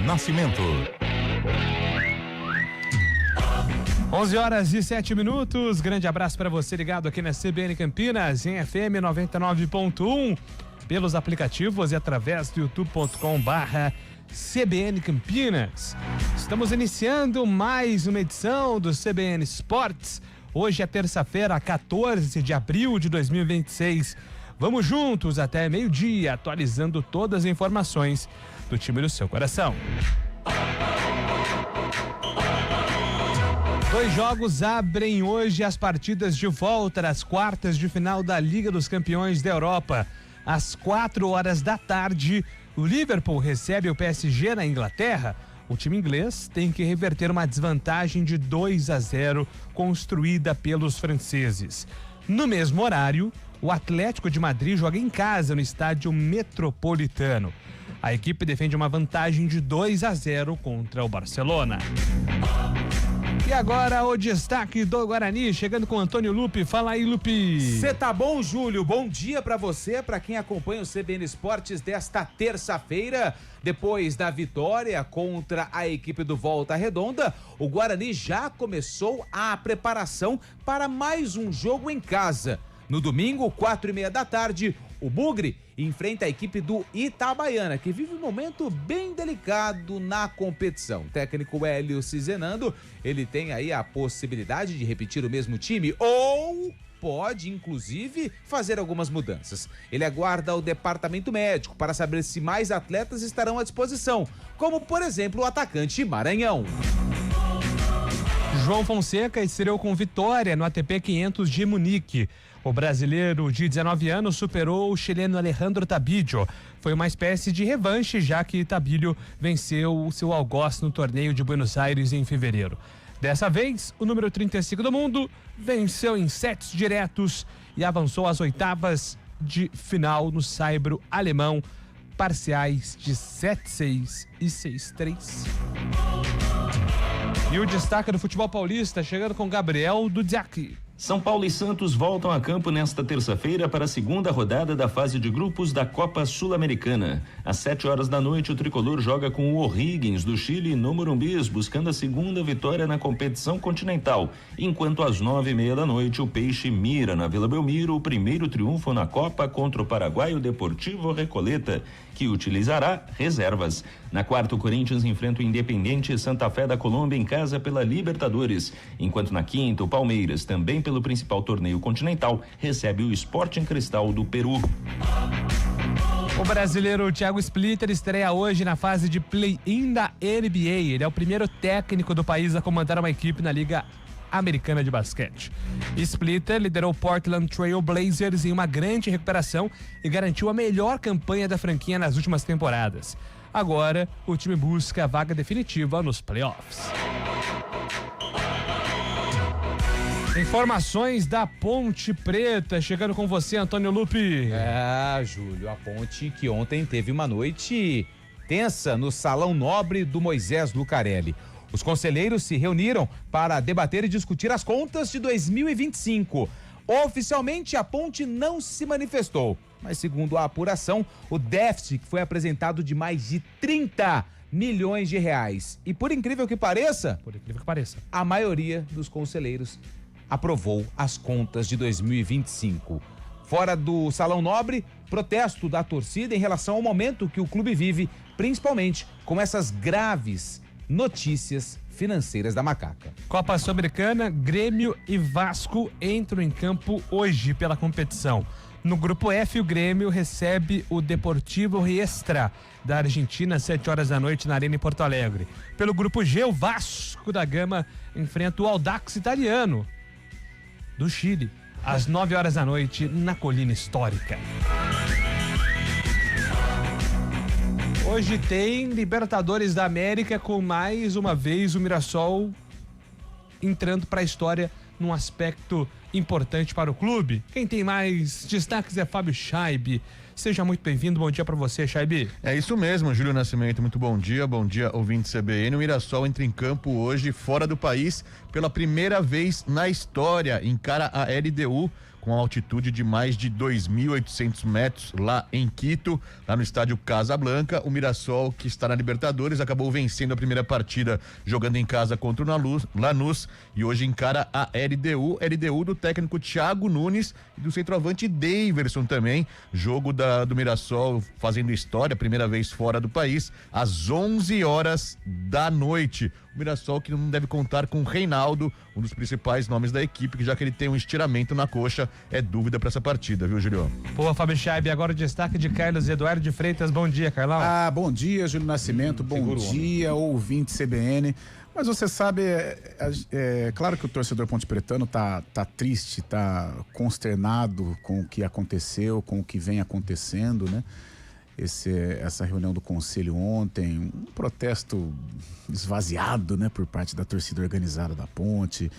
Nascimento. 11h07. Grande abraço para você ligado aqui na CBN Campinas, em FM 99.1, pelos aplicativos e através do youtube.com/CBN Campinas. Estamos iniciando mais uma edição do CBN Esportes. Hoje é terça-feira, 14 de abril de 2026. Vamos juntos até meio-dia, atualizando todas as informações do time do seu coração. 2 jogos abrem hoje as partidas de volta das quartas de final da Liga dos Campeões da Europa. Às 4h, o Liverpool recebe o PSG na Inglaterra. O time inglês tem que reverter uma desvantagem de 2-0 construída pelos franceses. No mesmo horário, o Atlético de Madrid joga em casa no estádio Metropolitano. A equipe defende uma vantagem de 2-0 contra o Barcelona. E agora o destaque do Guarani, chegando com Antônio Lupi. Fala aí, Lupi. Você tá bom, Júlio? Bom dia pra você, pra quem acompanha o CBN Esportes desta terça-feira. Depois da vitória contra a equipe do Volta Redonda, o Guarani já começou a preparação para mais um jogo em casa. No domingo, 4h30, o Bugre enfrenta a equipe do Itabaiana, que vive um momento bem delicado na competição. O técnico Hélio Cizenando, ele tem aí a possibilidade de repetir o mesmo time ou pode, inclusive, fazer algumas mudanças. Ele aguarda o departamento médico para saber se mais atletas estarão à disposição, como, por exemplo, o atacante Maranhão. João Fonseca estreou com vitória no ATP 500 de Munique. O brasileiro de 19 anos superou o chileno Alejandro Tabillo. Foi uma espécie de revanche, já que Tabillo venceu o seu algoz no torneio de Buenos Aires em fevereiro. Dessa vez, o número 35 do mundo venceu em sets diretos e avançou às oitavas de final no saibro alemão, parciais de 7-6 e 6-3. E o destaque do futebol paulista, chegando com Gabriel Dudziak. São Paulo e Santos voltam a campo nesta terça-feira para a segunda rodada da fase de grupos da Copa Sul-Americana. Às 7h, o tricolor joga com o O'Higgins do Chile no Morumbis, buscando a segunda vitória na competição continental, enquanto às 9h30 o Peixe mira na Vila Belmiro o primeiro triunfo na Copa contra o paraguaio Deportivo Recoleta, que utilizará reservas. Na quarta, o Corinthians enfrenta o Independiente Santa Fé da Colômbia em casa pela Libertadores, enquanto na quinta, o Palmeiras, também pelo principal torneio continental, recebe o Sporting Cristal do Peru. O brasileiro Thiago Splitter estreia hoje na fase de play-in da NBA. Ele é o primeiro técnico do país a comandar uma equipe na Liga Americana de Basquete. Splitter liderou o Portland Trail Blazers em uma grande recuperação e garantiu a melhor campanha da franquia nas últimas temporadas. Agora, o time busca a vaga definitiva nos playoffs. Informações da Ponte Preta, chegando com você, Antônio Lupi. Júlio, a Ponte que ontem teve uma noite tensa no Salão Nobre do Moisés Lucarelli. Os conselheiros se reuniram para debater e discutir as contas de 2025. Oficialmente, a Ponte não se manifestou, mas segundo a apuração, o déficit foi apresentado de mais de 30 milhões de reais. E por incrível que pareça, a maioria dos conselheiros aprovou as contas de 2025. Fora do Salão Nobre, protesto da torcida em relação ao momento que o clube vive, principalmente com essas graves notícias financeiras da Macaca. Copa Sul-Americana, Grêmio e Vasco entram em campo hoje pela competição. No grupo F, o Grêmio recebe o Deportivo Riestra da Argentina às 7h na Arena em Porto Alegre. Pelo grupo G, o Vasco da Gama enfrenta o Audax Italiano do Chile às 9h na Colina Histórica. Hoje tem Libertadores da América, com mais uma vez o Mirassol entrando para a história num aspecto importante para o clube. Quem tem mais destaques é Fábio Scheibe. Seja muito bem-vindo, bom dia para você, Chaibi. É isso mesmo, Júlio Nascimento, muito bom dia ouvinte CBN. O Mirassol entra em campo hoje, fora do país, pela primeira vez na história, encara a LDU com altitude de mais de 2.800 metros lá em Quito, lá no estádio Casablanca. O Mirassol, que está na Libertadores, acabou vencendo a primeira partida jogando em casa contra o Lanús e hoje encara a LDU do técnico Thiago Nunes e do centroavante Daverson também. Jogo do Mirassol fazendo história, primeira vez fora do país, às 11 horas da noite. O Mirassol que não deve contar com o Reinaldo, um dos principais nomes da equipe, já que ele tem um estiramento na coxa, é dúvida para essa partida, viu, Júlio? Boa, Fábio Chaibi, agora o destaque de Carlos Eduardo de Freitas. Bom dia, Carlão. Bom dia, Júlio Nascimento, bom dia, ouvinte CBN. Mas você sabe, claro que o torcedor pontepretano tá triste, tá consternado com o que aconteceu, com o que vem acontecendo, né? Essa reunião do conselho ontem, um protesto esvaziado, né, por parte da torcida organizada da Ponte.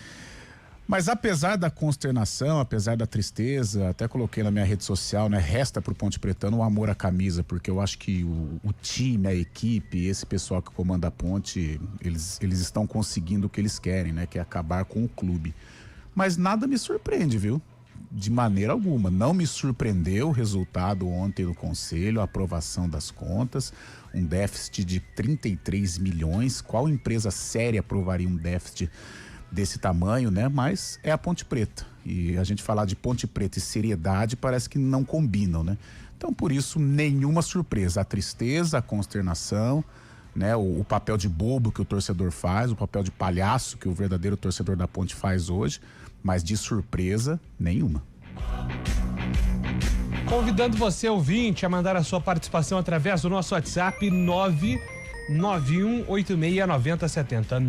Mas apesar da consternação, apesar da tristeza, até coloquei na minha rede social, né, resta pro pontepretano o amor à camisa, porque eu acho que o time, a equipe, esse pessoal que comanda a Ponte, eles estão conseguindo o que eles querem, né, que é acabar com o clube. Mas nada me surpreende, viu? De maneira alguma. Não me surpreendeu o resultado ontem do conselho, a aprovação das contas, um déficit de 33 milhões. Qual empresa séria aprovaria um déficit desse tamanho, né? Mas é a Ponte Preta. E a gente falar de Ponte Preta e seriedade parece que não combinam, né? Então, por isso, nenhuma surpresa. A tristeza, a consternação, né? O papel de bobo que o torcedor faz, o papel de palhaço que o verdadeiro torcedor da Ponte faz hoje, mas de surpresa nenhuma. Convidando você, ouvinte, a mandar a sua participação através do nosso WhatsApp 991869070.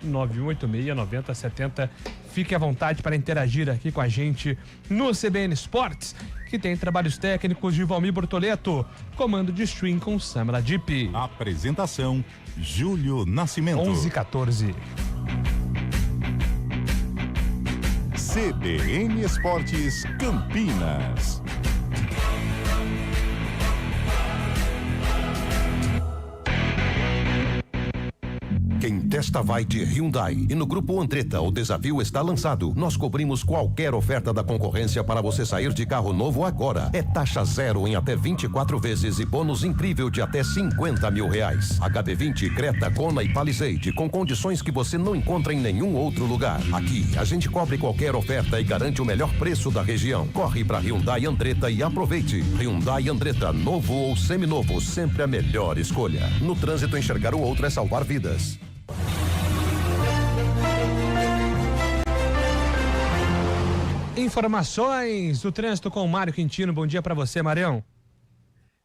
991869070. Fique à vontade para interagir aqui com a gente no CBN Esportes, que tem trabalhos técnicos de Valmir Bortoleto, comando de stream com Samela Dipp. Apresentação Júlio Nascimento. 11:14. CBN Esportes Campinas. Quem testa vai de Hyundai. E no Grupo Andretta, o desafio está lançado. Nós cobrimos qualquer oferta da concorrência para você sair de carro novo agora. É taxa zero em até 24 vezes e bônus incrível de até 50 mil reais. HB20, Creta, Kona e Palisade, com condições que você não encontra em nenhum outro lugar. Aqui, a gente cobre qualquer oferta e garante o melhor preço da região. Corre para Hyundai Andretta e aproveite. Hyundai Andretta, novo ou seminovo, sempre a melhor escolha. No trânsito, enxergar o outro é salvar vidas. Informações do trânsito com o Mário Quintino. Bom dia para você, Marião.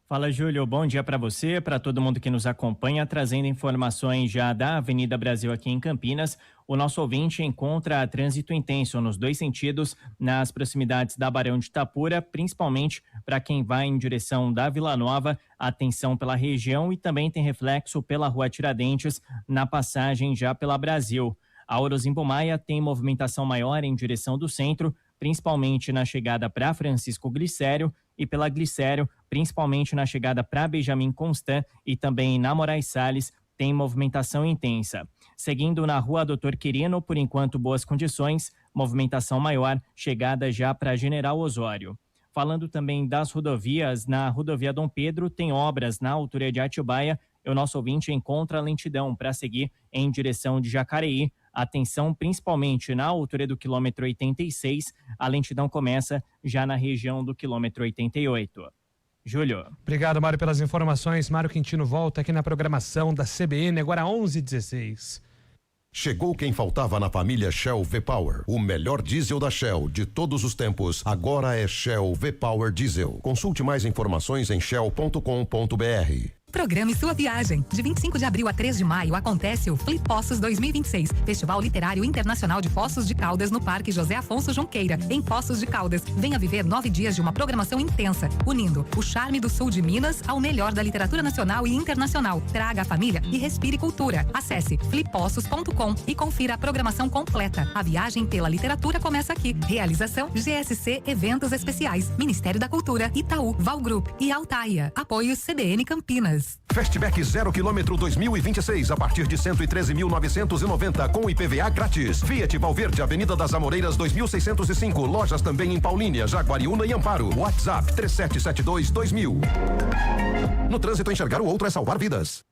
Fala, Júlio. Bom dia para você, para todo mundo que nos acompanha, trazendo informações já da Avenida Brasil aqui em Campinas. O nosso ouvinte encontra trânsito intenso nos dois sentidos, nas proximidades da Barão de Itapura, principalmente para quem vai em direção da Vila Nova. Atenção pela região, e também tem reflexo pela Rua Tiradentes, na passagem já pela Brasil. A Orozimbo Maia tem movimentação maior em direção do centro, principalmente na chegada para Francisco Glicério, e pela Glicério, principalmente na chegada para Benjamin Constant e também na Moraes Salles, tem movimentação intensa. Seguindo na Rua Doutor Quirino, por enquanto boas condições, movimentação maior, chegada já para General Osório. Falando também das rodovias, na rodovia Dom Pedro tem obras na altura de Atibaia, e o nosso ouvinte encontra lentidão para seguir em direção de Jacareí. Atenção principalmente na altura do quilômetro 86, a lentidão começa já na região do quilômetro 88. Júlio. Obrigado, Mário, pelas informações. Mário Quintino volta aqui na programação da CBN, agora 11:16. Chegou quem faltava na família Shell V-Power. O melhor diesel da Shell de todos os tempos, agora é Shell V-Power Diesel. Consulte mais informações em shell.com.br. Programe sua viagem. De 25 de abril a 3 de maio acontece o Flip Poços 2026, Festival Literário Internacional de Poços de Caldas no Parque José Afonso Junqueira, em Poços de Caldas. Venha viver 9 dias de uma programação intensa, unindo o charme do sul de Minas ao melhor da literatura nacional e internacional. Traga a família e respire cultura. Acesse flippoços.com e confira a programação completa. A viagem pela literatura começa aqui. Realização GSC Eventos Especiais, Ministério da Cultura, Itaú, Val Group e Altaia. Apoio CBN Campinas. Fastback 0 km 2026 a partir de 113.990 com IPVA grátis. Fiat Valverde, Avenida das Amoreiras 2605. Lojas também em Paulínia, Jaguariúna e Amparo. WhatsApp 3772-2000. No trânsito, enxergar o outro é salvar vidas.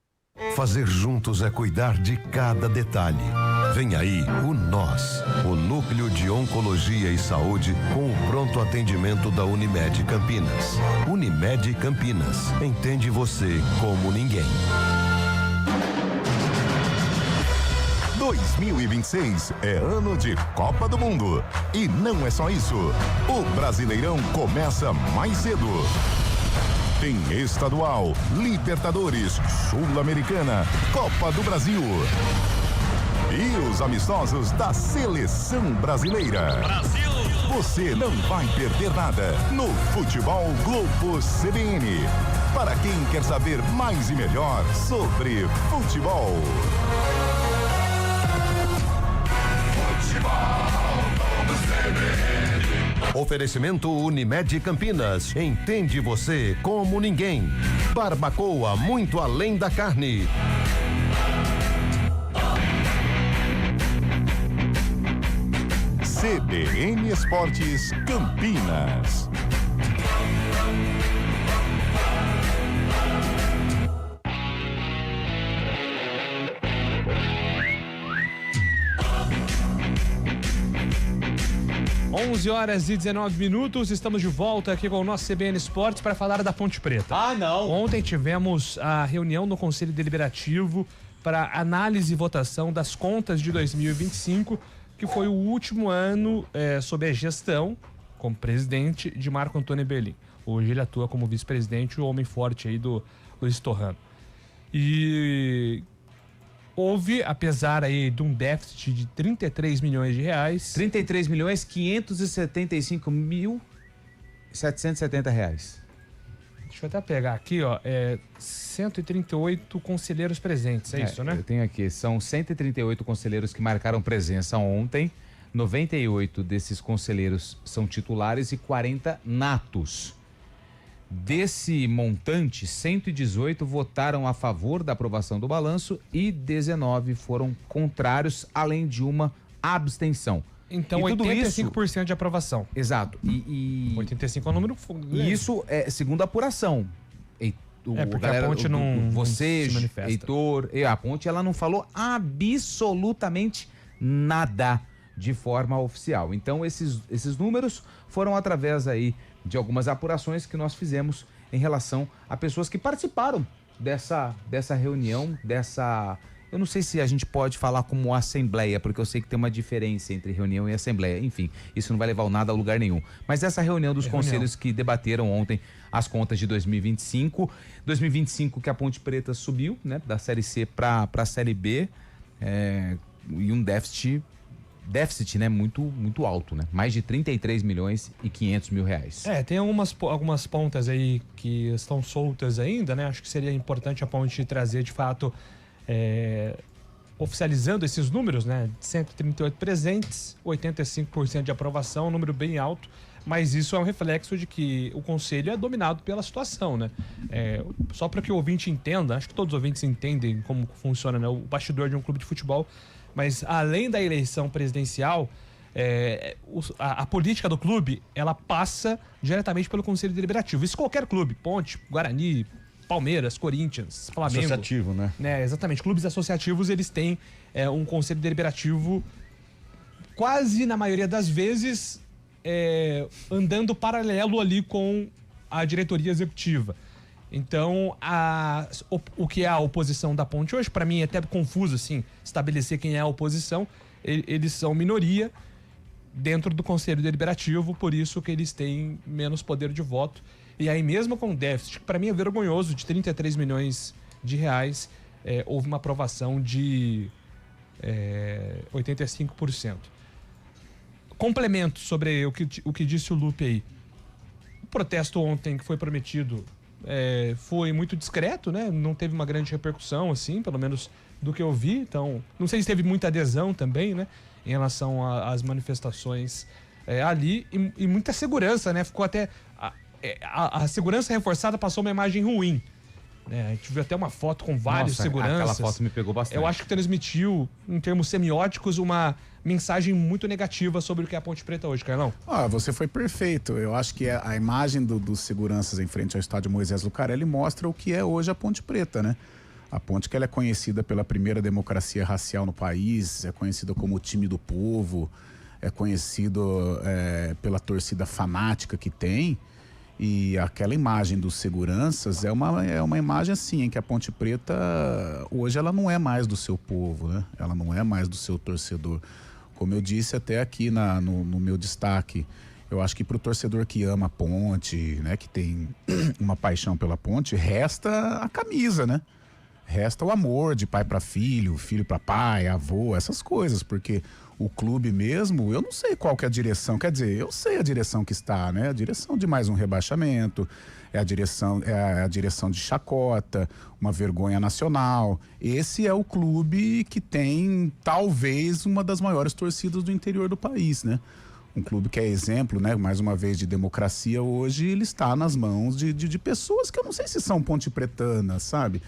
Fazer juntos é cuidar de cada detalhe. Vem aí o NOS, o Núcleo de Oncologia e Saúde, com o pronto atendimento da Unimed Campinas. Unimed Campinas, entende você como ninguém. 2026 é ano de Copa do Mundo. E não é só isso. O Brasileirão começa mais cedo. Tem estadual, Libertadores, Sul-Americana, Copa do Brasil. E os amistosos da Seleção Brasileira. Brasil! Você não vai perder nada no Futebol Globo CBN. Para quem quer saber mais e melhor sobre futebol. Oferecimento Unimed Campinas. Entende você como ninguém. Barbacoa, muito além da carne. CBN Esportes Campinas. (11h19), estamos de volta aqui com o nosso CBN Esportes para falar da Ponte Preta. Ah, não! Ontem tivemos a reunião no Conselho Deliberativo para análise e votação das contas de 2025, que foi o último ano sob a gestão, como presidente, de Marco Antônio Eberlin. Hoje ele atua como vice-presidente, o homem forte aí do Luiz Torrano. E houve, apesar aí de um déficit de 33 milhões de reais... 33.575.770 reais. Deixa eu até pegar aqui, ó, 138 conselheiros presentes, é isso, né? Eu tenho aqui, são 138 conselheiros que marcaram presença ontem, 98 desses conselheiros são titulares e 40 natos. Desse montante, 118 votaram a favor da aprovação do balanço e 19 foram contrários, além de uma abstenção. Então, e 85% isso, de aprovação. Exato. 85 é um número... E isso é segundo a apuração. Porque a Ponte não você, se manifesta. Heitor, a Ponte, ela não falou absolutamente nada de forma oficial. Então, esses números foram através aí de algumas apurações que nós fizemos em relação a pessoas que participaram dessa reunião, eu não sei se a gente pode falar como assembleia, porque eu sei que tem uma diferença entre reunião e assembleia. Enfim, isso não vai levar nada a lugar nenhum. Mas essa reunião dos conselhos que debateram ontem as contas de 2025. 2025 que a Ponte Preta subiu, né, da Série C para a Série B, e um déficit, né, muito alto, né? Mais de 33 milhões e 500 mil reais. Tem algumas pontas aí que estão soltas ainda, né? Acho que seria importante a Ponte trazer, de fato, oficializando esses números, né? 138 presentes, 85% de aprovação, um número bem alto, mas isso é um reflexo de que o Conselho é dominado pela situação, né? Só para que o ouvinte entenda, acho que todos os ouvintes entendem como funciona, né, o bastidor de um clube de futebol, mas além da eleição presidencial, a política do clube, ela passa diretamente pelo Conselho Deliberativo. Isso qualquer clube, Ponte, Guarani, Palmeiras, Corinthians, Flamengo. Associativo, né? Exatamente. Clubes associativos, eles têm um conselho deliberativo quase, na maioria das vezes, andando paralelo ali com a diretoria executiva. Então, o que é a oposição da Ponte hoje, para mim é até confuso, assim, estabelecer quem é a oposição. Eles são minoria dentro do Conselho Deliberativo, por isso que eles têm menos poder de voto. E aí mesmo com déficit, que para mim é vergonhoso, de 33 milhões de reais, houve uma aprovação de 85%. Complemento sobre o que disse o Lupe aí. O protesto ontem que foi prometido foi muito discreto, né? Não teve uma grande repercussão, assim, pelo menos do que eu vi. Então, não sei se teve muita adesão também, né? Em relação às manifestações ali. E muita segurança, né? Ficou até... A segurança reforçada passou uma imagem ruim. A gente viu até uma foto com vários seguranças. Aquela foto me pegou bastante. Eu acho que transmitiu, em termos semióticos, uma mensagem muito negativa sobre o que é a Ponte Preta hoje, Carlão. Você foi perfeito. Eu acho que a imagem dos seguranças em frente ao estádio Moisés Lucarelli mostra o que é hoje a Ponte Preta, né? A ponte que ela é conhecida pela primeira democracia racial no país, é conhecida como o time do povo, é conhecido pela torcida fanática que tem. E aquela imagem dos seguranças é uma imagem assim, em que a Ponte Preta hoje ela não é mais do seu povo, né? Ela não é mais do seu torcedor. Como eu disse até aqui no meu destaque, eu acho que para o torcedor que ama a ponte, né, que tem uma paixão pela ponte, resta a camisa, né? Resta o amor de pai para filho, filho para pai, avô, essas coisas, porque o clube mesmo, eu não sei qual que é a direção, quer dizer, eu sei a direção que está, né? A direção de mais um rebaixamento, é a direção de chacota, uma vergonha nacional. Esse é o clube que tem talvez uma das maiores torcidas do interior do país, né? Um clube que é exemplo, né? Mais uma vez, de democracia hoje, ele está nas mãos de pessoas que eu não sei se são pontepretanas, sabe?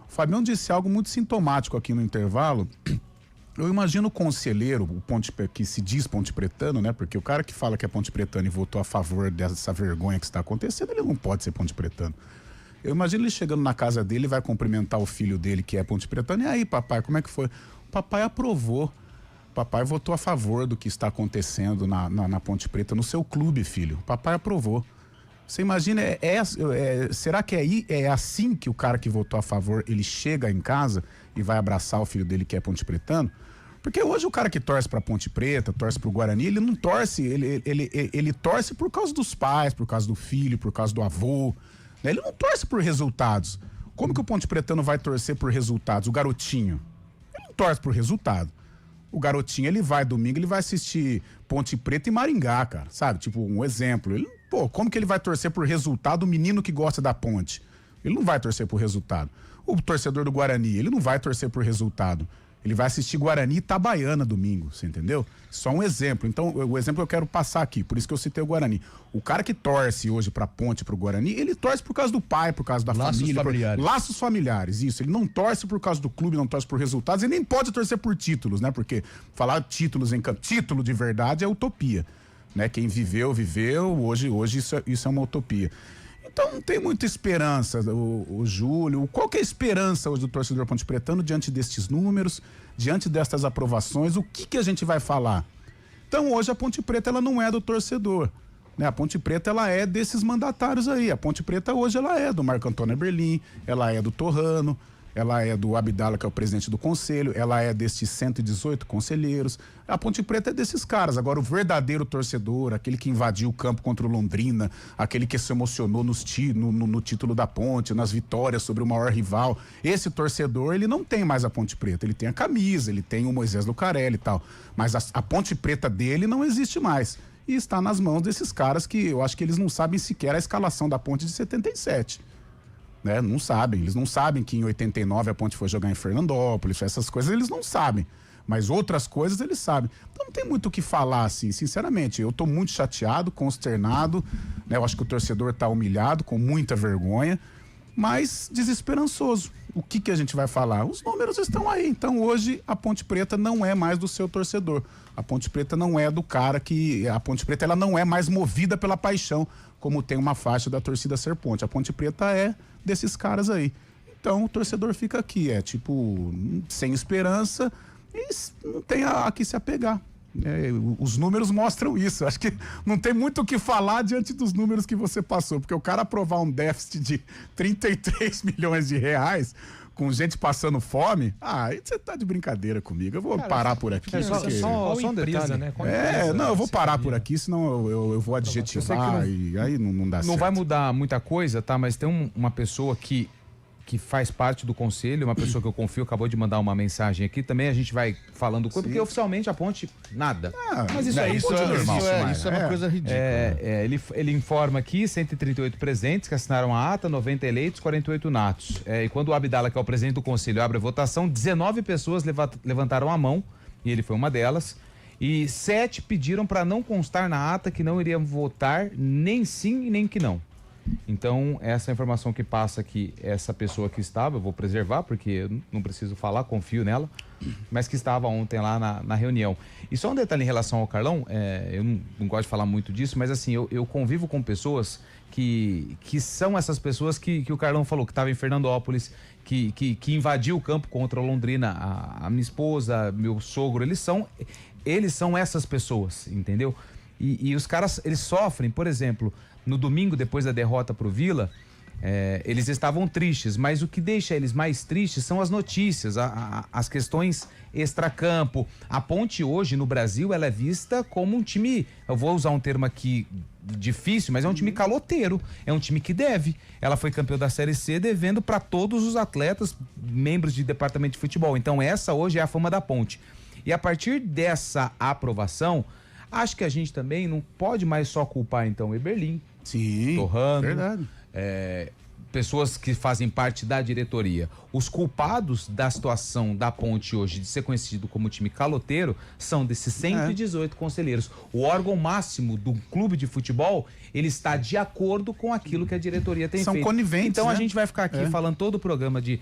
O Fabião disse algo muito sintomático aqui no intervalo. Eu imagino o conselheiro, que se diz pontepretano, né? Porque o cara que fala que é pontepretano e votou a favor dessa vergonha que está acontecendo, ele não pode ser pontepretano. Eu imagino ele chegando na casa dele, vai cumprimentar o filho dele que é pontepretano. E aí, papai, como é que foi? O papai aprovou. O papai votou a favor do que está acontecendo na Ponte Preta, no seu clube, filho. O papai aprovou. Você imagina, será que é assim que o cara que votou a favor, ele chega em casa e vai abraçar o filho dele que é pontepretano? Porque hoje o cara que torce pra Ponte Preta, torce pro Guarani, ele não torce, ele torce por causa dos pais, por causa do filho, por causa do avô, né? Ele não torce por resultados. Como que o pontepretano vai torcer por resultados? O garotinho, ele não torce por resultado. O garotinho, ele vai domingo, ele vai assistir Ponte Preta e Maringá, cara, sabe? Tipo, um exemplo. Como que ele vai torcer por resultado o menino que gosta da ponte? Ele não vai torcer por resultado. O torcedor do Guarani, ele não vai torcer por resultado. Ele vai assistir Guarani e Itabaiana domingo, você entendeu? Só um exemplo. Então, o exemplo que eu quero passar aqui, por isso que eu citei o Guarani. O cara que torce hoje pra ponte, pro Guarani, ele torce por causa do pai, por causa da família. Familiares. Laços familiares, isso. Ele não torce por causa do clube, não torce por resultados, e nem pode torcer por títulos, né? Porque falar títulos em campo, título de verdade é utopia, né? Quem viveu, hoje isso é uma utopia. Então não tem muita esperança, o Júlio. Qual que é a esperança hoje do torcedor pontepretano diante destes números, diante destas aprovações? O que a gente vai falar? Então hoje a Ponte Preta ela não é do torcedor, né? A Ponte Preta ela é desses mandatários aí. A Ponte Preta hoje ela é do Marco Antônio Eberlin, ela é do Torrano, ela é do Abdala, que é o presidente do conselho, ela é destes 118 conselheiros. A Ponte Preta é desses caras. Agora, o verdadeiro torcedor, aquele que invadiu o campo contra o Londrina, aquele que se emocionou no título da Ponte, nas vitórias sobre o maior rival, esse torcedor, ele não tem mais a Ponte Preta. Ele tem a camisa, ele tem o Moisés Lucarelli e tal. Mas a Ponte Preta dele não existe mais. E está nas mãos desses caras que eu acho que eles não sabem sequer a escalação da Ponte de 77. Né? Não sabem, eles não sabem que em 89 a Ponte foi jogar em Fernandópolis, essas coisas eles não sabem, mas outras coisas eles sabem. Então não tem muito o que falar, assim, sinceramente. Eu tô muito chateado, consternado, né? Eu acho que o torcedor tá humilhado, com muita vergonha, mas desesperançoso. O que a gente vai falar? Os números estão aí. Então hoje a Ponte Preta não é mais do seu torcedor. A Ponte Preta não é do cara que... A Ponte Preta ela não é mais movida pela paixão, como tem uma faixa da torcida Ser Ponte. A Ponte Preta é desses caras aí. Então o torcedor fica aqui, sem esperança e não tem a que se apegar. Os números mostram isso. Acho que não tem muito o que falar diante dos números que você passou, porque o cara aprovar um déficit de 33 milhões de reais com gente passando fome, aí você tá de brincadeira comigo. Eu vou parar por aqui. Só um detalhe, né? Eu vou parar por aqui, senão eu vou adjetivar e aí não dá certo. Não vai mudar muita coisa, tá? Mas tem uma pessoa que faz parte do conselho, uma pessoa que eu confio, acabou de mandar uma mensagem aqui. Também a gente vai falando, porque oficialmente a ponte, nada. Mas isso é normal. Isso é uma coisa ridícula. Ele informa aqui, 138 presentes que assinaram a ata, 90 eleitos, 48 natos. E quando o Abdala, que é o presidente do conselho, abre a votação, 19 pessoas levantaram a mão, e ele foi uma delas, e 7 pediram para não constar na ata que não iriam votar nem sim e nem que não. Então, essa informação que passa aqui, essa pessoa que estava, eu vou preservar, porque eu não preciso falar, confio nela, mas que estava ontem lá na reunião. E só um detalhe em relação ao Carlão, eu não gosto de falar muito disso, mas assim, eu convivo com pessoas que são essas pessoas que o Carlão falou, que estava em Fernandópolis, que invadiu o campo contra o Londrina, a minha esposa, meu sogro, eles são essas pessoas, entendeu? E os caras, eles sofrem, por exemplo, no domingo, depois da derrota pro Vila, eles estavam tristes, mas o que deixa eles mais tristes são as notícias, as questões extracampo. A Ponte hoje no Brasil, ela é vista como um time, eu vou usar um termo aqui difícil, mas é um time caloteiro, é um time que deve. Ela foi campeã da Série C devendo para todos os atletas, membros de departamento de futebol. Então essa hoje é a fama da Ponte. E a partir dessa aprovação, acho que a gente também não pode mais só culpar então o Eberlin, Torrano, verdade. Pessoas que fazem parte da diretoria. Os culpados da situação da Ponte hoje de ser conhecido como time caloteiro são desses 118 conselheiros. O órgão máximo do clube de futebol, ele está de acordo com aquilo que a diretoria tem feito. São coniventes, Então né? a gente vai ficar aqui falando todo o programa de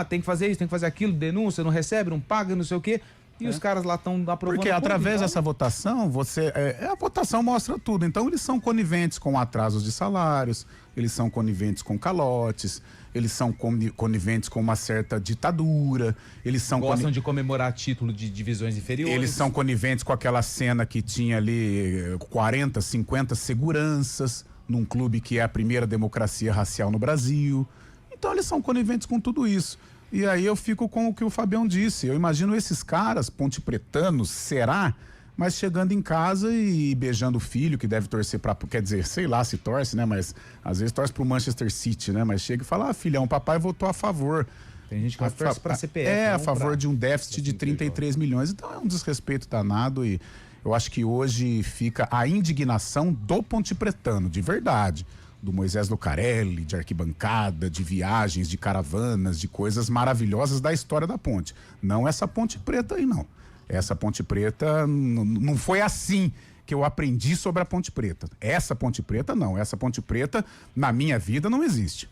tem que fazer isso, tem que fazer aquilo, denúncia, não recebe, não paga, não sei o quê. E os caras lá estão aprovando. Porque através dessa votação, a votação mostra tudo. Então eles são coniventes com atrasos de salários, eles são coniventes com calotes, eles são coniventes com uma certa ditadura, eles são gostam de comemorar título de divisões inferiores. Eles são coniventes com aquela cena que tinha ali 40, 50 seguranças num clube que é a primeira democracia racial no Brasil. Então eles são coniventes com tudo isso. E aí eu fico com o que o Fabião disse. Eu imagino esses caras, pontepretanos, será? Mas chegando em casa e beijando o filho, que deve torcer pra... Quer dizer, sei lá se torce, né? Mas às vezes torce pro Manchester City, né? Mas chega e fala, filhão, papai votou a favor. Tem gente que torce pra CPF. A favor de um déficit de 33 milhões. Então é um desrespeito danado e eu acho que hoje fica a indignação do pontepretano, de verdade. Do Moisés Lucarelli, de arquibancada, de viagens, de caravanas, de coisas maravilhosas da história da ponte. Não essa Ponte Preta aí, não. Essa Ponte Preta não foi assim que eu aprendi sobre a Ponte Preta. Essa Ponte Preta, não. Essa Ponte Preta, na minha vida, não existe.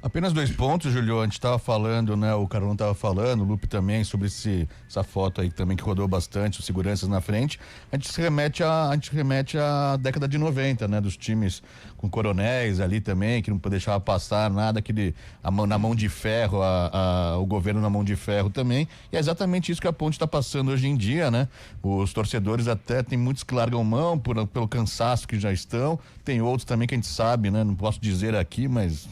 Apenas 2 pontos, Julio. A gente estava falando, né? O Carlão estava falando, o Lupe também, sobre essa foto aí também que rodou bastante, os seguranças na frente. A gente se remete à década de 90, né? Dos times com coronéis ali também, que não deixava passar nada, na mão de ferro, o governo na mão de ferro também. E é exatamente isso que a Ponte está passando hoje em dia, né? Os torcedores até tem muitos que largam mão pelo cansaço que já estão. Tem outros também que a gente sabe, né? Não posso dizer aqui, mas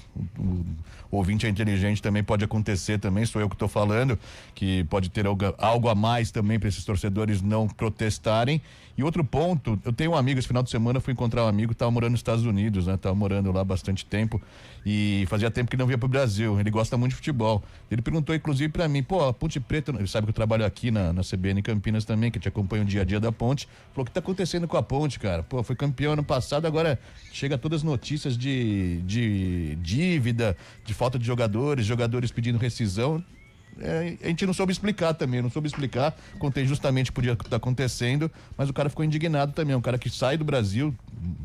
o ouvinte é inteligente, também pode acontecer também, sou eu que estou falando, que pode ter algo a mais também para esses torcedores não protestarem. E outro ponto, eu tenho um amigo, esse final de semana fui encontrar um amigo que estava morando nos Estados Unidos, né? Tava morando lá há bastante tempo e fazia tempo que não vinha pro Brasil, ele gosta muito de futebol. Ele perguntou inclusive para mim, a Ponte Preta, ele sabe que eu trabalho aqui na CBN Campinas também, que te acompanha o dia a dia da Ponte, falou, o que tá acontecendo com a Ponte, cara? Foi campeão ano passado, agora chega todas as notícias de dívida, de falta de jogadores pedindo rescisão. A gente não soube explicar também, contei justamente o que podia estar acontecendo, mas o cara ficou indignado também, um cara que sai do Brasil,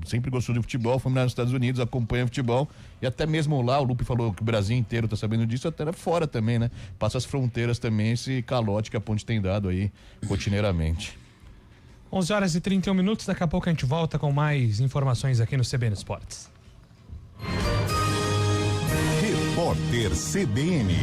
sempre gostou de futebol, foi morar nos Estados Unidos, acompanha futebol, e até mesmo lá, o Lupe falou que o Brasil inteiro tá sabendo disso, até fora também, né? Passa as fronteiras também, esse calote que a Ponte tem dado aí, rotineiramente. 11h31, daqui a pouco a gente volta com mais informações aqui no CBN Esportes. Repórter CBN.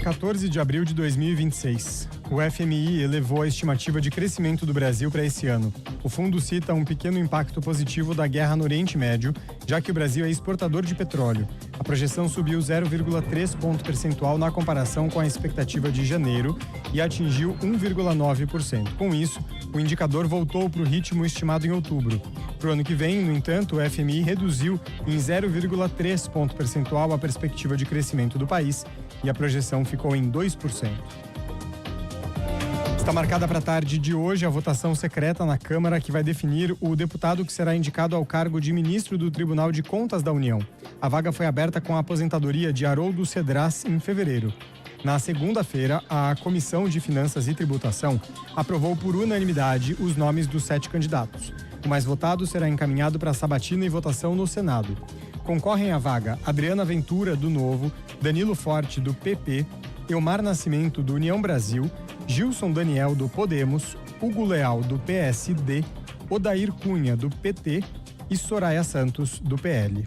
dia 14 de abril de 2026. O FMI elevou a estimativa de crescimento do Brasil para esse ano. O fundo cita um pequeno impacto positivo da guerra no Oriente Médio, já que o Brasil é exportador de petróleo. A projeção subiu 0,3 ponto percentual na comparação com a expectativa de janeiro e atingiu 1,9%. Com isso, o indicador voltou para o ritmo estimado em outubro. Para o ano que vem, no entanto, o FMI reduziu em 0,3 ponto percentual a perspectiva de crescimento do país e a projeção ficou em 2%. Está marcada para a tarde de hoje a votação secreta na Câmara que vai definir o deputado que será indicado ao cargo de ministro do Tribunal de Contas da União. A vaga foi aberta com a aposentadoria de Haroldo Cedras em fevereiro. Na segunda-feira, a Comissão de Finanças e Tributação aprovou por unanimidade os nomes dos 7 candidatos. O mais votado será encaminhado para sabatina e votação no Senado. Concorrem à vaga Adriana Ventura, do Novo, Danilo Forte, do PP, Elmar Nascimento, do União Brasil, Gilson Daniel, do Podemos, Hugo Leal, do PSD, Odair Cunha, do PT e Soraya Santos, do PL.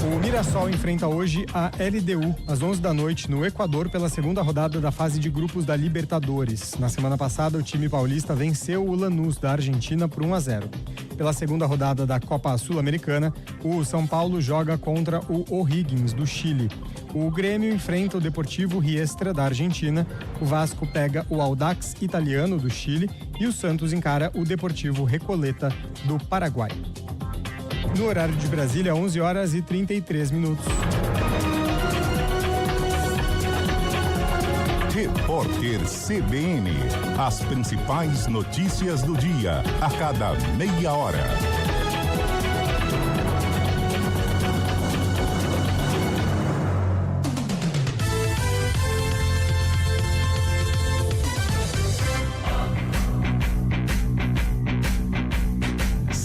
O Mirassol enfrenta hoje a LDU, às 11 da noite, no Equador, pela segunda rodada da fase de grupos da Libertadores. Na semana passada, o time paulista venceu o Lanús, da Argentina, por 1-0. Pela segunda rodada da Copa Sul-Americana, o São Paulo joga contra o O'Higgins, do Chile. O Grêmio enfrenta o Deportivo Riestra, da Argentina. O Vasco pega o Audax Italiano, do Chile. E o Santos encara o Deportivo Recoleta, do Paraguai. No horário de Brasília, 11h33. Repórter CBN. As principais notícias do dia, a cada meia hora.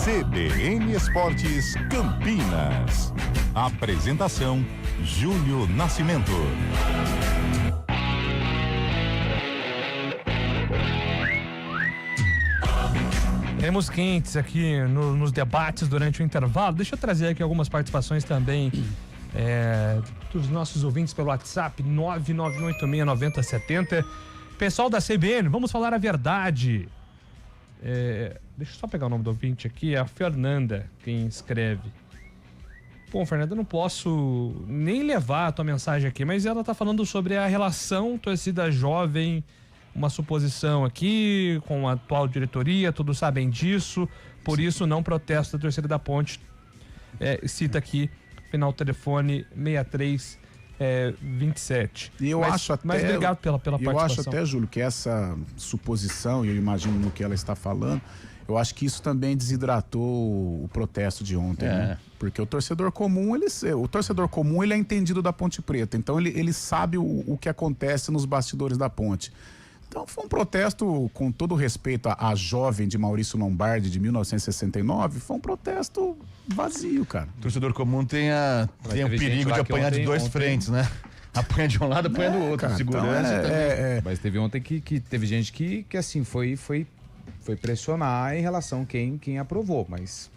CBN Esportes Campinas. Apresentação: Júlio Nascimento. Temos quentes aqui nos debates durante o intervalo. Deixa eu trazer aqui algumas participações também dos nossos ouvintes pelo WhatsApp 991869070. Pessoal da CBN, vamos falar a verdade. Deixa eu só pegar o nome do ouvinte aqui, é a Fernanda quem escreve. Bom, Fernanda, eu não posso nem levar a tua mensagem aqui, mas ela tá falando sobre a relação torcida jovem, uma suposição aqui com a atual diretoria, todos sabem disso, por isso não protesto da torcida da Ponte. Cita aqui, final telefone 6327. E eu acho até, mas obrigado pela participação. Eu acho até, Júlio, que essa suposição, e eu imagino no que ela está falando, eu acho que isso também desidratou o protesto de ontem, né? Porque o torcedor comum, ele é entendido da Ponte Preta, então ele sabe o que acontece nos bastidores da Ponte. Então foi um protesto, com todo respeito à jovem de Maurício Lombardi de 1969, foi um protesto vazio, cara. O torcedor comum tem o perigo de apanhar de dois frentes, né? Apanha de um lado, apanha do outro. Cara, segurança então também. Mas teve ontem que teve gente que assim, foi pressionar em relação a quem aprovou, mas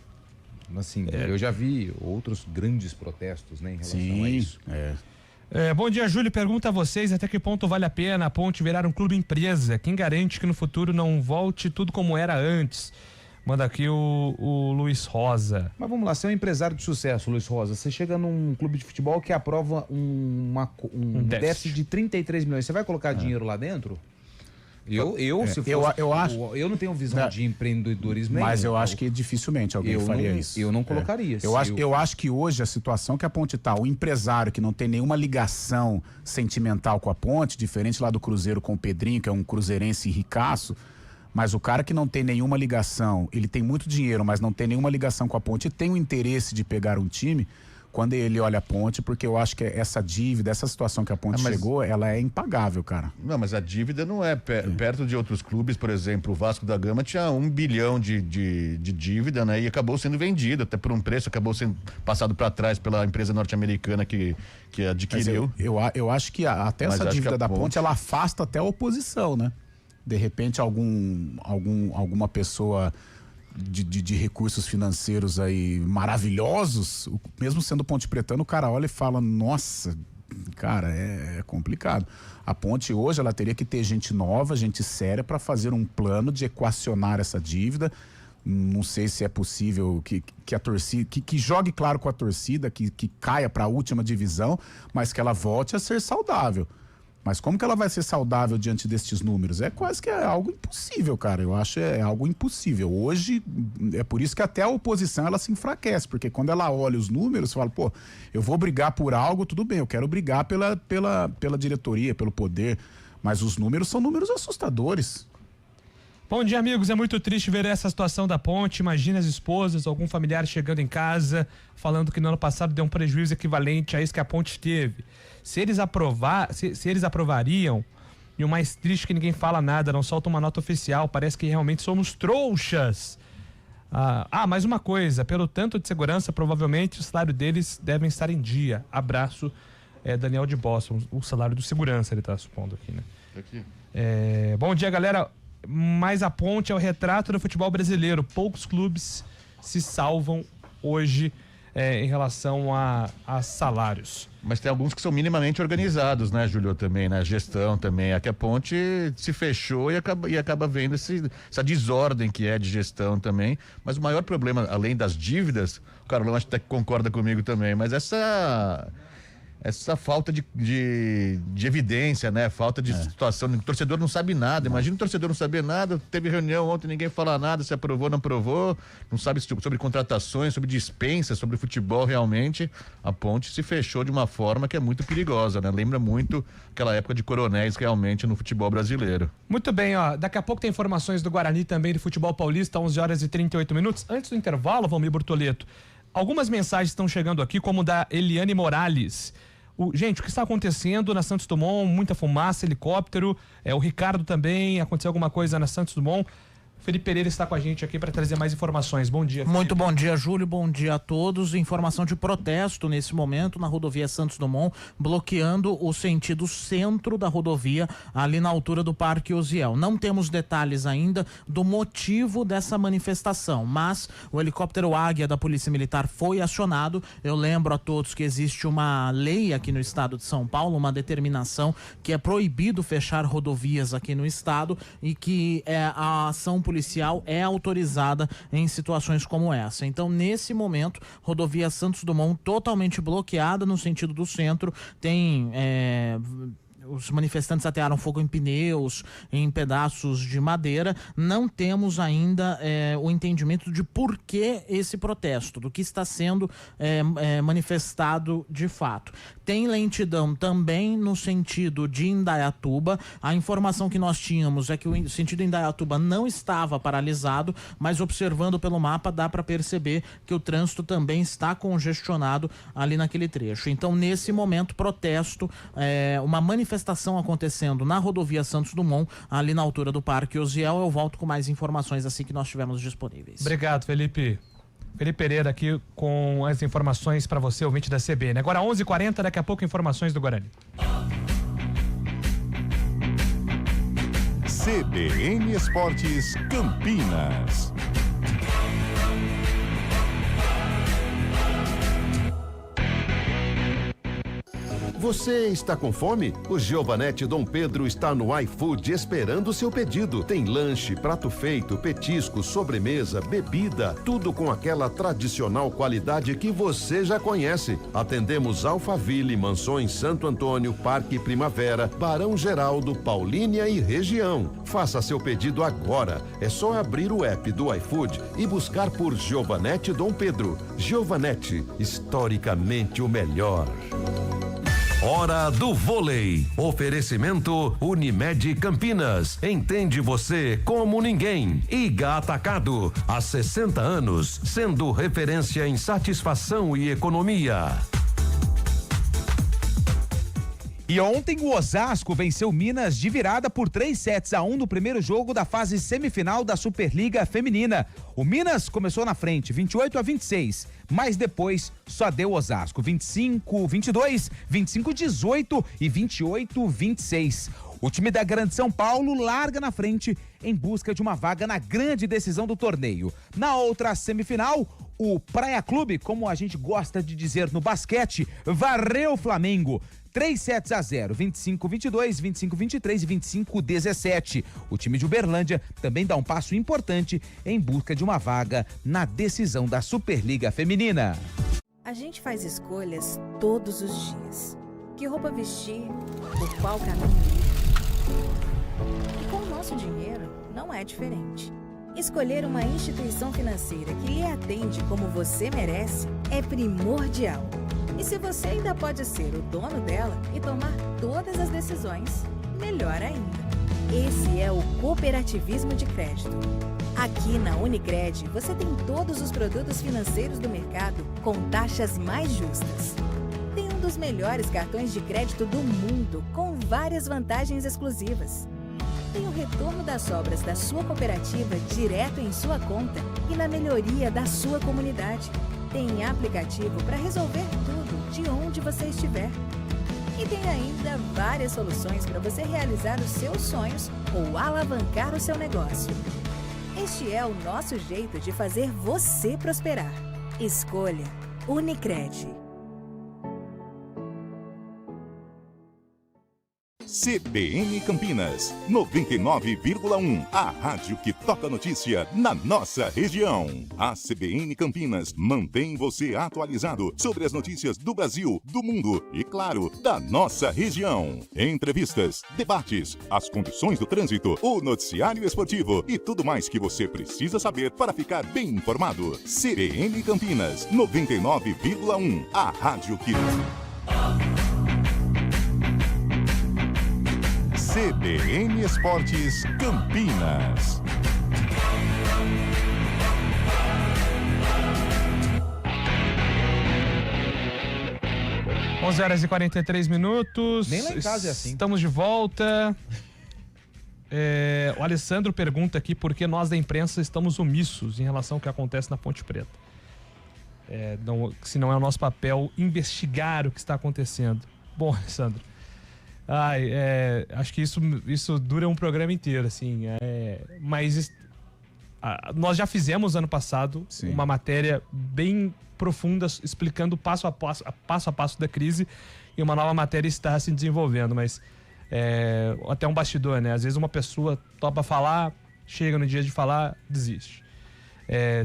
assim, eu já vi outros grandes protestos, né, em relação a isso. Bom dia, Júlio. Pergunta a vocês até que ponto vale a pena a Ponte virar um clube empresa? Quem garante que no futuro não volte tudo como era antes? Manda aqui o Luiz Rosa. Mas vamos lá, você é um empresário de sucesso, Luiz Rosa. Você chega num clube de futebol que aprova um déficit de 33 milhões. Você vai colocar dinheiro lá dentro? Eu não tenho visão de empreendedorismo. Mas eu acho que dificilmente alguém faria isso. Eu não colocaria. Eu acho que hoje a situação que a Ponte tá, o empresário que não tem nenhuma ligação sentimental com a Ponte, diferente lá do Cruzeiro com o Pedrinho, que é um cruzeirense ricaço, mas o cara que não tem nenhuma ligação, ele tem muito dinheiro, mas não tem nenhuma ligação com a Ponte e tem o interesse de pegar um time, quando ele olha a Ponte, porque eu acho que essa dívida, essa situação que a Ponte chegou, ela é impagável, cara. Não, mas a dívida não é perto de outros clubes, por exemplo, o Vasco da Gama tinha 1 bilhão de dívida, né? E acabou sendo vendido, até por um preço, acabou sendo passado para trás pela empresa norte-americana que adquiriu. Eu acho que até essa dívida da Ponte, ela afasta até a oposição, né? De repente alguma pessoa de recursos financeiros aí maravilhosos, mesmo sendo ponte pretano, o cara olha e fala, nossa, cara, é complicado. A Ponte hoje, ela teria que ter gente nova, gente séria para fazer um plano de equacionar essa dívida. Não sei se é possível que a torcida, que jogue claro com a torcida, que caia para a última divisão, mas que ela volte a ser saudável. Mas como que ela vai ser saudável diante destes números? É quase que algo impossível, cara. Eu acho algo impossível. Hoje, é por isso que até a oposição ela se enfraquece, porque quando ela olha os números, fala, pô, eu vou brigar por algo, tudo bem, eu quero brigar pela diretoria, pelo poder, mas os números são números assustadores. Bom dia, amigos. É muito triste ver essa situação da Ponte. Imagina as esposas, algum familiar chegando em casa, falando que no ano passado deu um prejuízo equivalente a esse que a Ponte teve. Se eles aprovariam, e o mais triste é que ninguém fala nada, não solta uma nota oficial, parece que realmente somos trouxas. Mais uma coisa, pelo tanto de segurança, provavelmente o salário deles devem estar em dia. Abraço, Daniel de Boston, o salário do segurança, ele está supondo aqui, né? Aqui. Bom dia, galera. Mas a Ponte é o retrato do futebol brasileiro. Poucos clubes se salvam hoje em relação a salários. Mas tem alguns que são minimamente organizados, né, Júlio, também, né? Gestão também. Aqui a Ponte se fechou e acaba vendo essa desordem que é de gestão também. Mas o maior problema, além das dívidas, o Carlão acho que até concorda comigo também, mas essa falta de evidência, né? Falta de situação. O torcedor não sabe nada. Imagina o torcedor não saber nada. Teve reunião ontem, ninguém fala nada, se aprovou, não aprovou. Não sabe sobre contratações, sobre dispensas, sobre futebol realmente. A Ponte se fechou de uma forma que é muito perigosa, né? Lembra muito aquela época de coronéis realmente no futebol brasileiro. Muito bem, ó. Daqui a pouco tem informações do Guarani também, do futebol paulista, 11h38. Antes do intervalo, Valmir Bortoleto, algumas mensagens estão chegando aqui, como da Eliane Morales. Gente, o que está acontecendo na Santos Dumont? Muita fumaça, helicóptero. O Ricardo também, aconteceu alguma coisa na Santos Dumont. Felipe Pereira está com a gente aqui para trazer mais informações. Bom dia, Felipe. Muito bom dia, Júlio. Bom dia a todos. Informação de protesto nesse momento na rodovia Santos Dumont, bloqueando o sentido centro da rodovia, ali na altura do Parque Osiel. Não temos detalhes ainda do motivo dessa manifestação, mas o helicóptero Águia da Polícia Militar foi acionado. Eu lembro a todos que existe uma lei aqui no estado de São Paulo, uma determinação que é proibido fechar rodovias aqui no estado e que a ação policial é autorizada em situações como essa. Então, nesse momento, rodovia Santos Dumont totalmente bloqueada no sentido do centro. Tem os manifestantes atearam fogo em pneus, em pedaços de madeira. Não temos ainda o entendimento de por que esse protesto, do que está sendo manifestado de fato. Tem lentidão também no sentido de Indaiatuba. A informação que nós tínhamos é que o sentido Indaiatuba não estava paralisado, mas observando pelo mapa dá para perceber que o trânsito também está congestionado ali naquele trecho. Então, nesse momento, protesto, uma manifestação acontecendo na rodovia Santos Dumont, ali na altura do Parque Osiel. Eu volto com mais informações assim que nós tivermos disponíveis. Obrigado, Felipe. Felipe Pereira aqui com as informações para você, ouvinte da CBN. Agora 11h40, daqui a pouco informações do Guarani. CBN Esportes Campinas. Você está com fome? O Giovanetti Dom Pedro está no iFood esperando o seu pedido. Tem lanche, prato feito, petisco, sobremesa, bebida, tudo com aquela tradicional qualidade que você já conhece. Atendemos Alphaville, Mansões Santo Antônio, Parque Primavera, Barão Geraldo, Paulínia e região. Faça seu pedido agora. É só abrir o app do iFood e buscar por Giovanetti Dom Pedro. Giovanetti, historicamente o melhor. Hora do vôlei. Oferecimento Unimed Campinas. Entende você como ninguém. Iga Atacado. Há 60 anos, sendo referência em satisfação e economia. E ontem o Osasco venceu Minas de virada por 3-1 no primeiro jogo da fase semifinal da Superliga Feminina. O Minas começou na frente, 28-26, mas depois só deu Osasco, 25-22, 25-18 e 28-26. O time da Grande São Paulo larga na frente em busca de uma vaga na grande decisão do torneio. Na outra semifinal, o Praia Clube, como a gente gosta de dizer no basquete, varreu o Flamengo. 3-0, 25-22, 25-23 e 25-17. O time de Uberlândia também dá um passo importante em busca de uma vaga na decisão da Superliga Feminina. A gente faz escolhas todos os dias. Que roupa vestir, por qual caminho ir. E com o nosso dinheiro, não é diferente. Escolher uma instituição financeira que lhe atende como você merece é primordial. E se você ainda pode ser o dono dela e tomar todas as decisões, melhor ainda. Esse é o cooperativismo de crédito. Aqui na Unicred, você tem todos os produtos financeiros do mercado com taxas mais justas. Tem um dos melhores cartões de crédito do mundo, com várias vantagens exclusivas. Tem o retorno das obras da sua cooperativa direto em sua conta e na melhoria da sua comunidade. Tem aplicativo para resolver tudo de onde você estiver. E tem ainda várias soluções para você realizar os seus sonhos ou alavancar o seu negócio. Este é o nosso jeito de fazer você prosperar. Escolha Unicred. CBN Campinas, 99,1. A rádio que toca notícia na nossa região. A CBN Campinas mantém você atualizado sobre as notícias do Brasil, do mundo e, claro, da nossa região. Entrevistas, debates, as condições do trânsito, o noticiário esportivo e tudo mais que você precisa saber para ficar bem informado. CBN Campinas, 99,1. A rádio que... CBN Esportes Campinas. 11h43. Nem lá em casa é assim. Estamos de volta. O Alessandro pergunta aqui por que nós da imprensa estamos omissos em relação ao que acontece na Ponte Preta. Se não é o nosso papel investigar o que está acontecendo. Bom, Alessandro, acho que isso dura um programa inteiro, assim. Mas nós já fizemos ano passado uma matéria bem profunda explicando passo a passo da crise, e uma nova matéria está se desenvolvendo, mas até um bastidor, né? Às vezes uma pessoa topa falar, chega no dia de falar, desiste.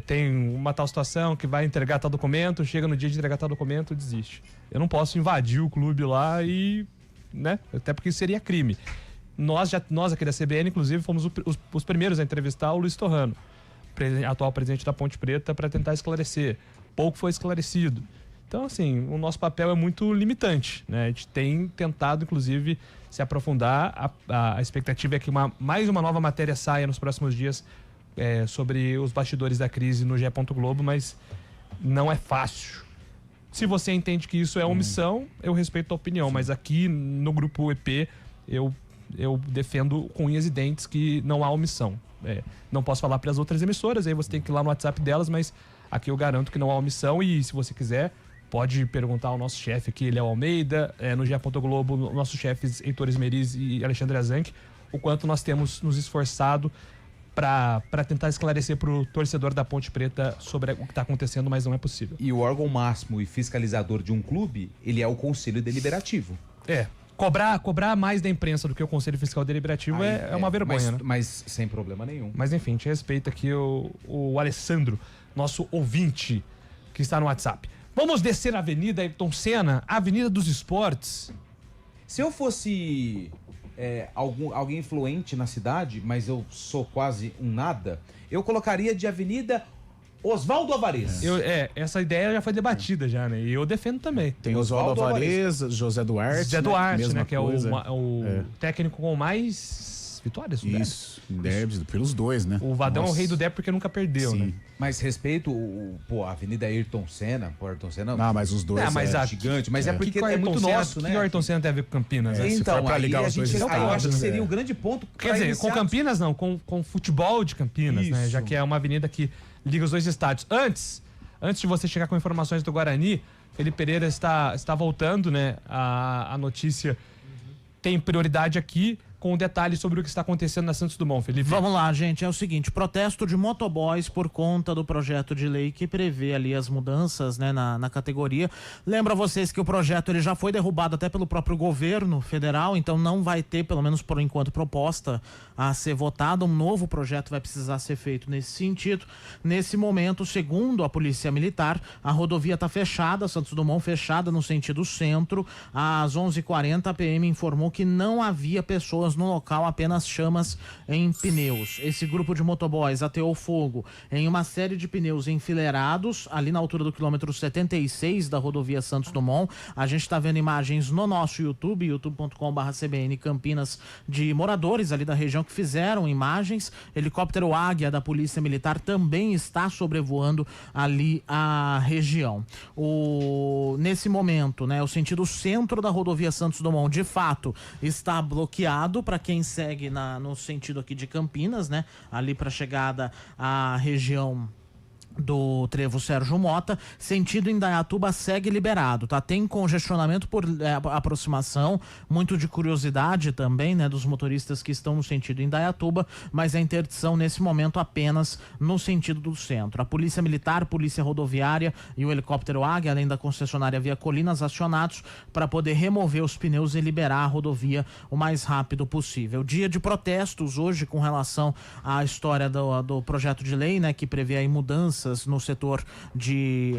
Tem uma tal situação que vai entregar tal documento, chega no dia de entregar tal documento, desiste. Eu não posso invadir o clube lá e... né? Até porque isso seria crime. Nós aqui da CBN, inclusive, fomos os primeiros a entrevistar o Luiz Torrano, atual presidente da Ponte Preta, para tentar esclarecer. Pouco foi esclarecido. Então, assim, o nosso papel é muito limitante, né? A gente tem tentado, inclusive, se aprofundar. A expectativa é que mais uma nova matéria saia nos próximos dias sobre os bastidores da crise no GE. Globo, mas não é fácil. Se você entende que isso é omissão, eu respeito a opinião, mas aqui no Grupo EP eu defendo com unhas e dentes que não há omissão. Não posso falar para as outras emissoras, aí você tem que ir lá no WhatsApp delas, mas aqui eu garanto que não há omissão, e se você quiser, pode perguntar ao nosso chefe aqui, Léo Almeida, no GE. Globo, nossos chefes Heitor Esmeriz e Alexandre Azanque, o quanto nós temos nos esforçado para tentar esclarecer para o torcedor da Ponte Preta sobre o que está acontecendo, mas não é possível. E o órgão máximo e fiscalizador de um clube, ele é o Conselho Deliberativo. Cobrar mais da imprensa do que o Conselho Fiscal Deliberativo é uma vergonha, né? Mas sem problema nenhum. Mas enfim, a gente respeita aqui o Alessandro, nosso ouvinte, que está no WhatsApp. Vamos descer a Avenida Ayrton Senna, a Avenida dos Esportes. Se eu fosse alguém influente na cidade, mas eu sou quase um nada, eu colocaria de Avenida Oswaldo Alvarez. Essa ideia já foi debatida já, né? E eu defendo também. Tem Oswaldo Alvarez, José Duarte. José Duarte, mesma né? Que coisa. é o técnico com mais vitórias do Isso, derbys, pelos dois, né? O Vadão é o rei do derby porque nunca perdeu, Sim. né? Mas respeito a Avenida Ayrton Senna. Ayrton Senna... Não, mas os dois gigante. Mas é porque é muito nosso, né? O que o Ayrton Senna tem a ver com Campinas? Então, pra ligar os dois eu acho que estados, seria um grande ponto. Quer dizer, com Campinas não, com futebol de Campinas, né? Já que é uma avenida que liga os dois estádios. Antes de você chegar com informações do Guarani, Felipe Pereira está voltando, né? A notícia tem prioridade aqui com detalhes sobre o que está acontecendo na Santos Dumont, Felipe. Vamos lá, gente, é o seguinte, protesto de motoboys por conta do projeto de lei que prevê ali as mudanças, né, na categoria. Lembra vocês que o projeto ele já foi derrubado até pelo próprio governo federal, então não vai ter, pelo menos por enquanto, proposta a ser votada. Um novo projeto vai precisar ser feito nesse sentido. Nesse momento, segundo a Polícia Militar, a rodovia está fechada, Santos Dumont fechada no sentido centro. Às 11h40, a PM informou que não havia pessoas no local, apenas chamas em pneus. Esse grupo de motoboys ateou fogo em uma série de pneus enfileirados ali na altura do quilômetro 76 da rodovia Santos Dumont. A gente está vendo imagens no nosso YouTube, youtube.com/CBN Campinas, de moradores ali da região que fizeram imagens. Helicóptero Águia da Polícia Militar também está sobrevoando ali a região. Nesse momento, né, o sentido centro da rodovia Santos Dumont de fato está bloqueado para quem segue no sentido aqui de Campinas, né? Ali para chegada à região do trevo Sérgio Mota. Sentido Indaiatuba segue liberado, tá? Tem congestionamento por aproximação, muito de curiosidade também, né, dos motoristas que estão no sentido Indaiatuba, mas a interdição nesse momento apenas no sentido do centro. A Polícia Militar, Polícia Rodoviária e o helicóptero Águia, além da concessionária Via Colinas, acionados para poder remover os pneus e liberar a rodovia o mais rápido possível. Dia de protestos hoje com relação à história do projeto de lei, né, que prevê aí mudanças no setor de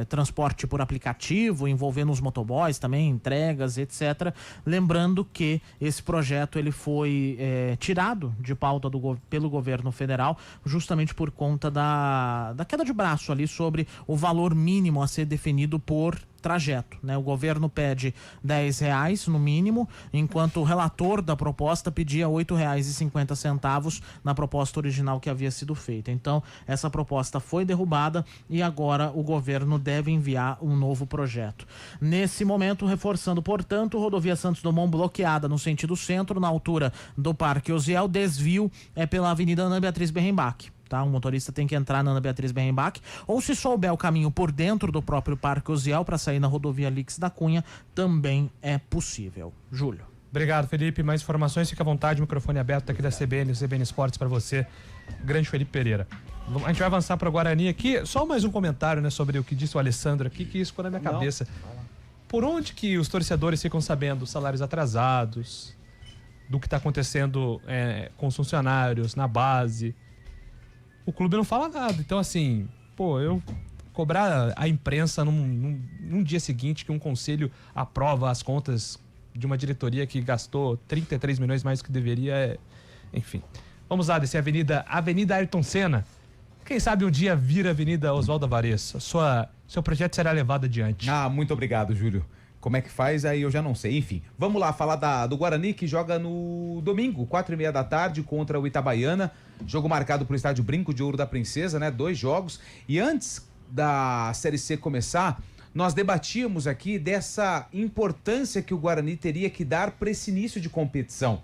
transporte por aplicativo, envolvendo os motoboys também, entregas, etc. Lembrando que esse projeto ele foi tirado de pauta pelo governo federal, justamente por conta da queda de braço ali sobre o valor mínimo a ser definido por trajeto, né? O governo pede R$10 no mínimo, enquanto o relator da proposta pedia R$8,50 na proposta original que havia sido feita. Então, essa proposta foi derrubada e agora o governo deve enviar um novo projeto. Nesse momento, reforçando, portanto, rodovia Santos Dumont bloqueada no sentido centro, na altura do Parque Osiel, desvio pela Avenida Ana Beatriz Berrenbach. Tá? Um motorista tem que entrar na Ana Beatriz Berrenbach, ou se souber o caminho por dentro do próprio Parque Osiel para sair na rodovia Lix da Cunha, também é possível. Júlio. Obrigado, Felipe. Mais informações, fica à vontade, microfone aberto aqui da CBN Esportes para você, grande Felipe Pereira. A gente vai avançar para o Guarani aqui. Só mais um comentário, né, sobre o que disse o Alessandro aqui, que isso ficou na minha cabeça. Por onde que os torcedores ficam sabendo salários atrasados, do que está acontecendo com os funcionários na base? O clube não fala nada. Então, assim, eu cobrar a imprensa num dia seguinte que um conselho aprova as contas de uma diretoria que gastou 33 milhões mais do que deveria, enfim. Vamos lá, descer a Avenida Ayrton Senna. Quem sabe um dia vira Avenida Oswaldo Alvarez. Seu projeto será levado adiante. Muito obrigado, Júlio. Como é que faz, aí eu já não sei. Enfim, vamos lá falar do Guarani, que joga no domingo, 4h30 da tarde, contra o Itabaiana. Jogo marcado pro Estádio Brinco de Ouro da Princesa, né? 2 jogos. E antes da Série C começar, nós debatíamos aqui dessa importância que o Guarani teria que dar para esse início de competição.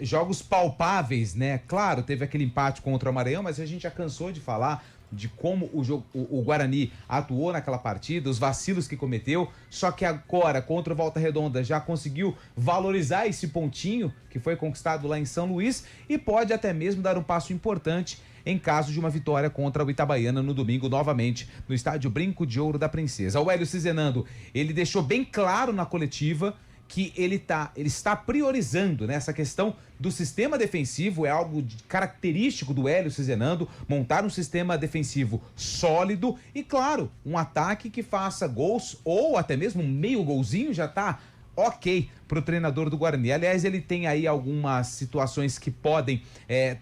Jogos palpáveis, né? Claro, teve aquele empate contra o Maranhão, mas a gente já cansou de falar de como o Guarani atuou naquela partida, os vacilos que cometeu, só que agora, contra o Volta Redonda, já conseguiu valorizar esse pontinho que foi conquistado lá em São Luís e pode até mesmo dar um passo importante em caso de uma vitória contra o Itabaiana no domingo, novamente, no Estádio Brinco de Ouro da Princesa. O Hélio Cizenando, ele deixou bem claro na coletiva que ele está priorizando, né, essa questão do sistema defensivo. É algo característico do Hélio Cizenando, montar um sistema defensivo sólido e, claro, um ataque que faça gols ou até mesmo um meio golzinho já tá ok pro treinador do Guarani. Aliás, ele tem aí algumas situações que podem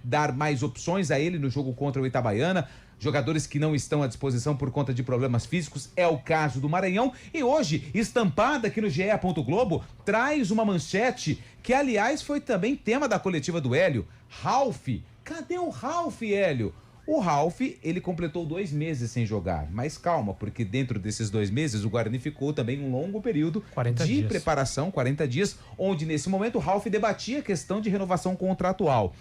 dar mais opções a ele no jogo contra o Itabaiana. Jogadores que não estão à disposição por conta de problemas físicos, é o caso do Maranhão. E hoje, estampada aqui no GE. Globo, traz uma manchete que, aliás, foi também tema da coletiva do Hélio. Ralf, cadê o Ralf, Hélio? O Ralf, ele completou 2 meses sem jogar, mas calma, porque dentro desses 2 meses o Guarani ficou também um longo período de preparação, 40 dias, onde nesse momento o Ralf debatia a questão de renovação contratual.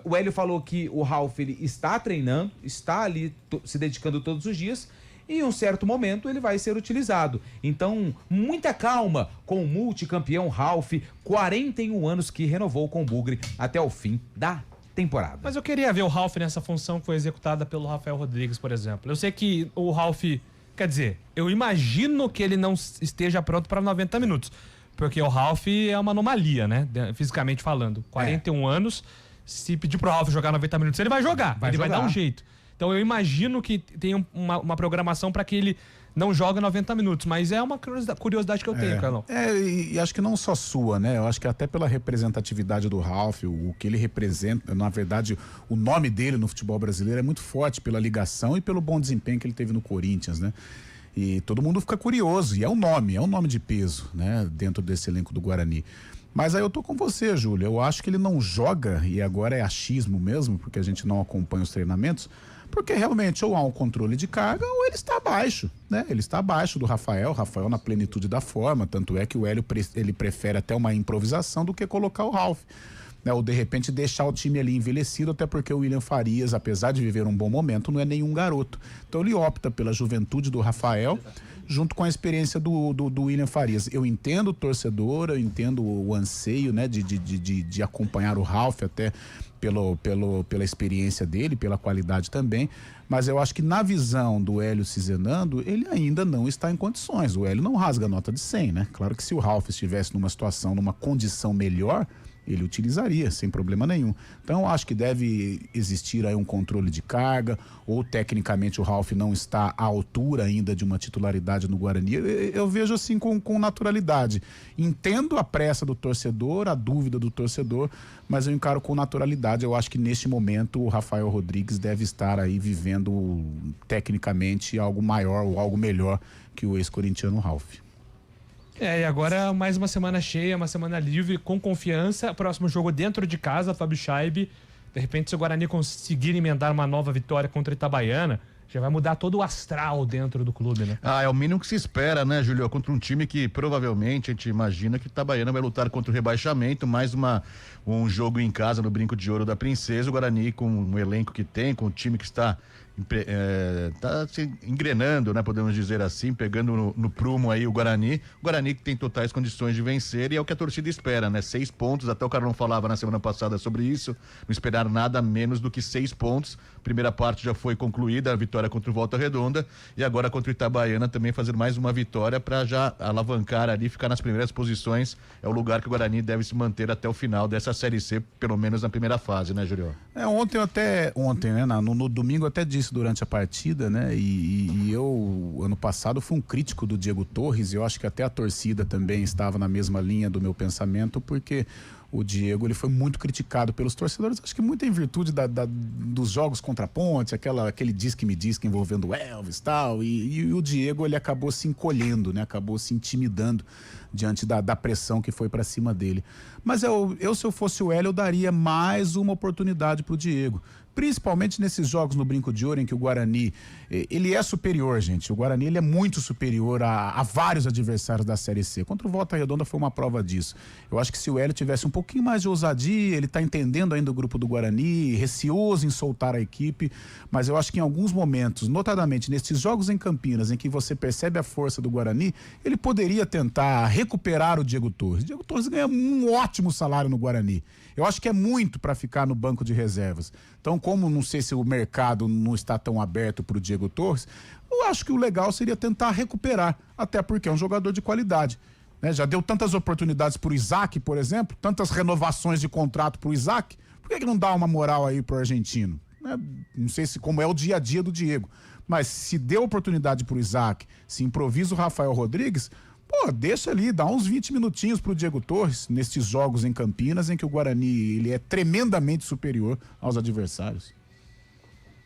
O Hélio falou que o Ralf ele está treinando, está ali se dedicando todos os dias e em um certo momento ele vai ser utilizado. Então, muita calma com o multicampeão Ralf, 41 anos, que renovou com o Bugre até o fim da temporada. Mas eu queria ver o Ralf nessa função que foi executada pelo Rafael Rodrigues, por exemplo. Eu sei que o Ralf, quer dizer, eu imagino que ele não esteja pronto para 90 minutos, porque o Ralf é uma anomalia, né? Fisicamente falando. 41 anos, se pedir pro Ralf jogar 90 minutos, ele vai jogar. Vai dar um jeito. Então eu imagino que tem uma programação para que ele não joga 90 minutos, mas é uma curiosidade que eu tenho, Carlão. E acho que não só sua, né? Eu acho que até pela representatividade do Ralf, o que ele representa, na verdade, o nome dele no futebol brasileiro é muito forte pela ligação e pelo bom desempenho que ele teve no Corinthians, né? E todo mundo fica curioso, e é um nome de peso, né? Dentro desse elenco do Guarani. Mas aí eu tô com você, Júlio, eu acho que ele não joga, e agora é achismo mesmo, porque a gente não acompanha os treinamentos, porque realmente ou há um controle de carga ou ele está abaixo, né? Ele está abaixo do Rafael na plenitude da forma, tanto é que o Hélio ele prefere até uma improvisação do que colocar o Ralf, né? Ou de repente deixar o time ali envelhecido, até porque o William Farias, apesar de viver um bom momento, não é nenhum garoto. Então ele opta pela juventude do Rafael, junto com a experiência do William Farias. Eu entendo o torcedor, eu entendo o anseio, né, de acompanhar o Ralf até pela experiência dele, pela qualidade também, mas eu acho que na visão do Hélio Cizenando, ele ainda não está em condições. O Hélio não rasga nota de 100, né? Claro que se o Ralf estivesse numa situação, numa condição melhor, ele utilizaria sem problema nenhum. Então acho que deve existir aí um controle de carga, ou tecnicamente o Ralf não está à altura ainda de uma titularidade no Guarani. Eu vejo assim com naturalidade. Entendo a pressa do torcedor, a dúvida do torcedor, mas eu encaro com naturalidade. Eu acho que neste momento o Rafael Rodrigues deve estar aí vivendo tecnicamente algo maior ou algo melhor que o ex-corintiano Ralf. E agora mais uma semana cheia, uma semana livre, com confiança. Próximo jogo dentro de casa, Fábio Scheibe. De repente, se o Guarani conseguir emendar uma nova vitória contra a Itabaiana, já vai mudar todo o astral dentro do clube, né? É o mínimo que se espera, né, Júlio? Contra um time que provavelmente a gente imagina que o Itabaiana vai lutar contra o rebaixamento, mais um jogo em casa no Brinco de Ouro da Princesa. O Guarani, com o elenco que tem, com o time que está se engrenando, né, podemos dizer assim, pegando no prumo aí o Guarani que tem totais condições de vencer, e é o que a torcida espera, né? 6 pontos, até o Carlão falava na semana passada sobre isso, não esperar nada menos do que 6 pontos. Primeira parte já foi concluída, a vitória contra o Volta Redonda, e agora contra o Itabaiana também fazer mais uma vitória para já alavancar ali, ficar nas primeiras posições. É o lugar que o Guarani deve se manter até o final dessa Série C, pelo menos na primeira fase, né, Júlio? Ontem, né, no domingo até disse durante a partida, né, e eu, ano passado, fui um crítico do Diego Torres, e eu acho que até a torcida também estava na mesma linha do meu pensamento, porque o Diego, ele foi muito criticado pelos torcedores, acho que muito em virtude dos jogos contra a Ponte, aquele disque-me disque envolvendo o Elvis e tal, e o Diego, ele acabou se encolhendo, né, acabou se intimidando diante da pressão que foi para cima dele. Mas se eu fosse o Hélio, eu daria mais uma oportunidade pro Diego. Principalmente nesses jogos no Brinco de Ouro, em que o Guarani, ele é superior, gente. O Guarani, ele é muito superior a vários adversários da Série C. Contra o Volta Redonda foi uma prova disso. Eu acho que se o Hélio tivesse um pouquinho mais de ousadia, ele tá entendendo ainda o grupo do Guarani, receoso em soltar a equipe, mas eu acho que em alguns momentos, notadamente nesses jogos em Campinas, em que você percebe a força do Guarani, ele poderia tentar recuperar o Diego Torres. O Diego Torres ganha um ótimo salário no Guarani. Eu acho que é muito para ficar no banco de reservas. Então, como não sei se o mercado não está tão aberto para o Diego Torres, eu acho que o legal seria tentar recuperar, até porque é um jogador de qualidade, né? Já deu tantas oportunidades para o Isaac, por exemplo, tantas renovações de contrato para o Isaac, por que não dá uma moral aí para o argentino? Não sei como é o dia a dia do Diego, mas se deu oportunidade para o Isaac, se improvisa o Rafael Rodrigues, deixa ali, dá uns 20 minutinhos pro Diego Torres nestes jogos em Campinas, em que o Guarani, ele é tremendamente superior aos adversários.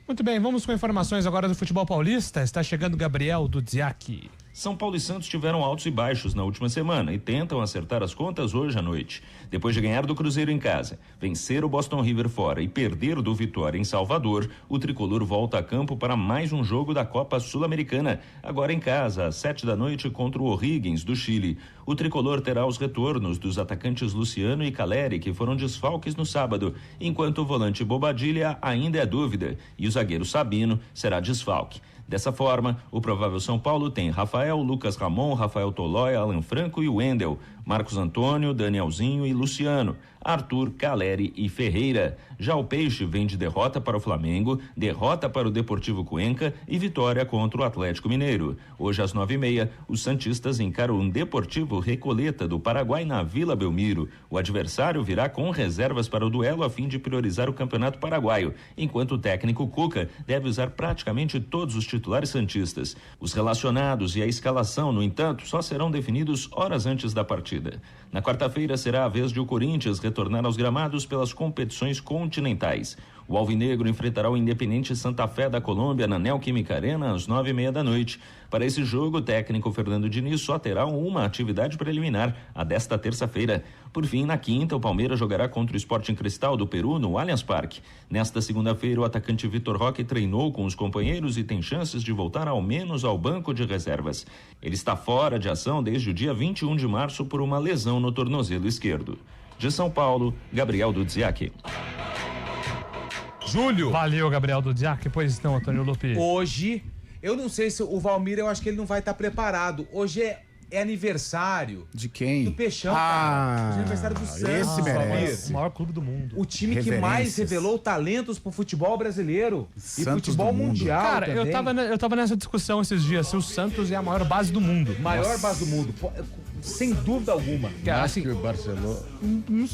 Muito bem, vamos com informações agora do futebol paulista. Está chegando Gabriel Dudziak. São Paulo e Santos tiveram altos e baixos na última semana e tentam acertar as contas hoje à noite. Depois de ganhar do Cruzeiro em casa, vencer o Boston River fora e perder do Vitória em Salvador, o tricolor volta a campo para mais um jogo da Copa Sul-Americana, agora em casa, às 7h contra o O'Higgins, do Chile. O tricolor terá os retornos dos atacantes Luciano e Caleri, que foram desfalques no sábado, enquanto o volante Bobadilha ainda é dúvida e o zagueiro Sabino será desfalque. Dessa forma, o provável São Paulo tem Rafael, Lucas Ramon, Rafael Tolói, Alan Franco e Wendel, Marcos Antônio, Danielzinho e Luciano, Arthur, Caleri e Ferreira. Já o Peixe vem de derrota para o Flamengo, derrota para o Deportivo Cuenca e vitória contra o Atlético Mineiro. Hoje às 9h30, os santistas encaram um Deportivo Recoleta do Paraguai na Vila Belmiro. O adversário virá com reservas para o duelo a fim de priorizar o Campeonato Paraguaio, enquanto o técnico Cuca deve usar praticamente todos os titulares santistas. Os relacionados e a escalação, no entanto, só serão definidos horas antes da partida. Na quarta-feira será a vez de o Corinthians retornar aos gramados pelas competições continentais. O Alvinegro enfrentará o Independente Santa Fé da Colômbia na Neoquímica Arena às 9h30 da noite. Para esse jogo, o técnico Fernando Diniz só terá uma atividade preliminar, a desta terça-feira. Por fim, na quinta, o Palmeiras jogará contra o Sporting Cristal do Peru no Allianz Parque. Nesta segunda-feira, o atacante Vitor Roque treinou com os companheiros e tem chances de voltar ao menos ao banco de reservas. Ele está fora de ação desde o dia 21 de março por uma lesão no tornozelo esquerdo. De São Paulo, Gabriel Dudziak. Júlio. Valeu, Gabriel Dudziak. Pois não, Antônio Lupi. Hoje, eu não sei se o Valmir, eu acho que ele não vai estar preparado. Hoje é aniversário. De quem? Do Peixão, cara. Hoje é aniversário do Santos. Esse merece. O maior clube do mundo. O time que mais revelou talentos pro futebol brasileiro e futebol mundial. Cara, também. eu tava nessa discussão esses dias, se o Santos é a maior base do mundo. Maior base do mundo, sem dúvida alguma. Assim, que o Barcelona.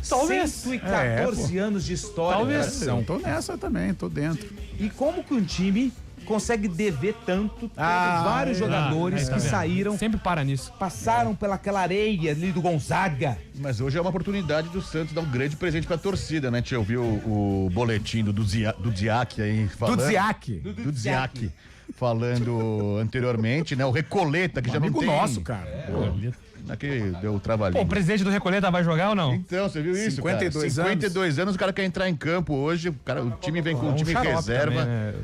Talvez. 114 anos de história. Talvez. Tô nessa também, tô dentro. E como que um time consegue dever tanto, vários jogadores que saíram, sempre para nisso, passaram pelaquela areia ali do Gonzaga. Mas hoje é uma oportunidade do Santos dar um grande presente pra torcida, né? Tinha ouviu o boletim do Dudziak aí falando. Dudziak. Falando anteriormente, né? O Recoleta, que já não tem. Nosso, cara. Que deu trabalhinho. Pô, o presidente do Recoleta vai jogar ou não? Então, você viu isso, 52 cara? 52 anos, o cara quer entrar em campo hoje, o time vem com um time reserva. Também, né?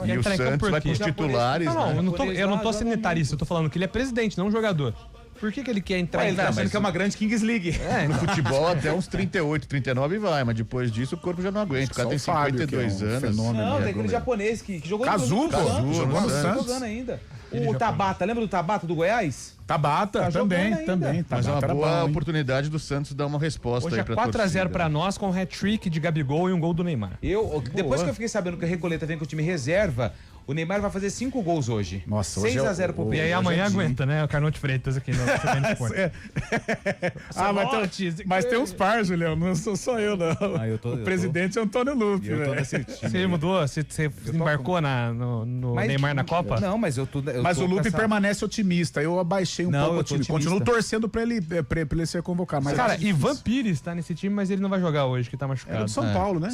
E o Santos vai com os titulares. Não, eu não tô sendo etarista, eu tô falando que ele é presidente, não jogador. Por que ele quer entrar Ele tá achando que é uma grande Kings League. No futebol até uns 38, 39 vai, mas depois disso o corpo já não aguenta. O cara tem 52 anos. Não, tem aquele japonês que jogou Kazu, jogou no Santos. jogando ainda. O Tabata, lembra doTabata do Goiás? Tabata, também. Mas é uma boa oportunidade do Santos dar uma resposta hoje aí pra 4x0 pra nós, com um hat-trick de Gabigol e um gol do Neymar. Depois que eu fiquei sabendo que a Recoleta vem com o time reserva, o Neymar vai fazer 5 gols hoje. Nossa, 6x0 pro Pedro. E aí amanhã aguenta, né? O Carnote Freitas aqui no Mas tem uns par, Julião, não sou só eu, não. O presidente é Antônio Lupi, velho. Você mudou? Você embarcou no Neymar na Copa? Não, mas eu tô. Mas o Lupi permanece otimista. Eu abaixei um pouco o time. Continuo torcendo pra ele ser convocado. Mas cara, Ivan Pires tá nesse time, mas ele não vai jogar hoje, que tá machucado. É do São Paulo, né?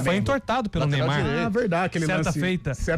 Foi entortado pelo Neymar. Ah, verdade. Aquele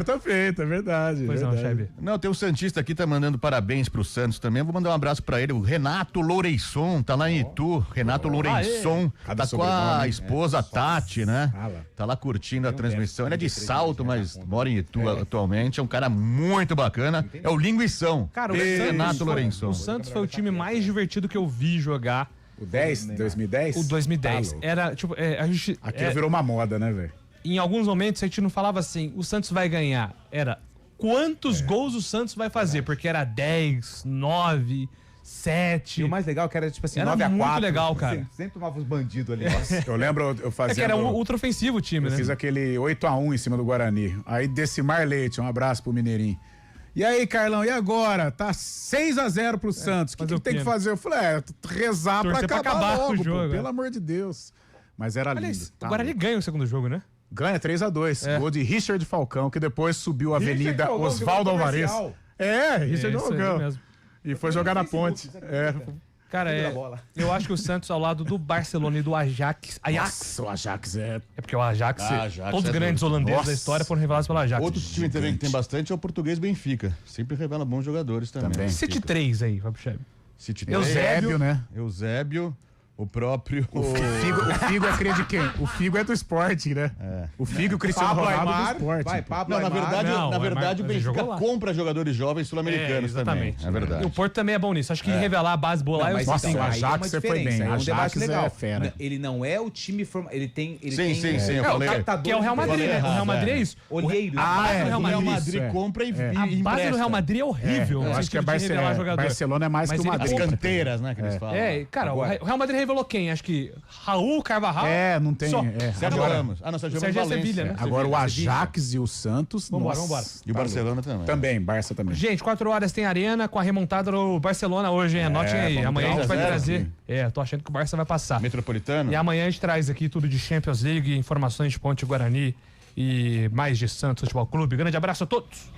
Certa feita, é verdade. Pois não, Chebe. Não, tem um santista aqui, tá mandando parabéns pro Santos também. Eu vou mandar um abraço pra ele. O Renato Loureisson, tá lá em Itu. Renato Loureisson, tá com a esposa Tati, né? Tá lá curtindo a transmissão. Ele é de Salto, mas mora em Itu atualmente. É um cara muito bacana. É o Linguição. Cara, Renato Loureisson. O Santos foi o time mais divertido que eu vi jogar. O 2010? O 2010. Era, tipo, a gente... Aquilo virou uma moda, né, velho? Em alguns momentos a gente não falava assim, o Santos vai ganhar. Era quantos gols o Santos vai fazer, porque era 10, 9, 7. E o mais legal que era tipo assim, era 9-4. Muito legal, cara. Sempre tomava os bandidos ali. Eu lembro, eu fazia. Que era ultra ofensivo o time, né? Fiz aquele 8-1 em cima do Guarani. Aí Decimar Leite, um abraço pro Mineirinho. E aí, Carlão, e agora? Tá 6-0 pro Santos. O que tem que fazer? Eu falei, rezar pra acabar logo, o jogo. Pelo amor de Deus. Mas era lindo. O Guarani ganha o segundo jogo, né? Ganha 3-2. Gol de Richard Falcão, que depois subiu a Avenida Oswaldo Alvarez. Richard Falcão. E foi jogar na ponte. Cara, eu acho que o Santos ao lado do Barcelona e do Ajax. Nossa, o Ajax é porque o Ajax todos os grandes holandeses da história foram revelados pelo Ajax. Outro time também que tem bastante é o português Benfica. Sempre revela bons jogadores também. City 3 aí, Fábio Chebe. City 3. Eusébio, né? Eusébio. O próprio... O Figo é cria de quem? O Figo é do esporte, né? O Figo e o Cristiano Ronaldo do esporte. Não, na verdade o Benfica compra jogadores jovens sul-americanos também. É verdade. E o Porto também é bom nisso. Acho que revelar a base boa lá, Nossa, o Ajax você foi bem. O Ajax é fera. Ele não é o time formado. Ele tem. Sim, eu falei. Que é o Real Madrid, né? O Real Madrid é isso. Olheiro. O Real Madrid compra e a base do Real Madrid é horrível. Eu acho que Barcelona é mais que o Madrid. As canteiras, né, que eles falam. Cara, o Real Madrid revelou quem? Acho que Raul, Carvajal. Não tem. Sérgio Ramos. Sérgio é Sevilha, né? Agora o Ajax e o Santos. Vambora. E o Barcelona também. Também, Barça também. Gente, 4 horas tem Arena com a remontada do Barcelona hoje, hein? Anotem aí. Amanhã a gente vai trazer. Tô achando que o Barça vai passar. Metropolitano. E amanhã a gente traz aqui tudo de Champions League, informações de Ponte Guarani e mais de Santos Futebol Clube. Grande abraço a todos.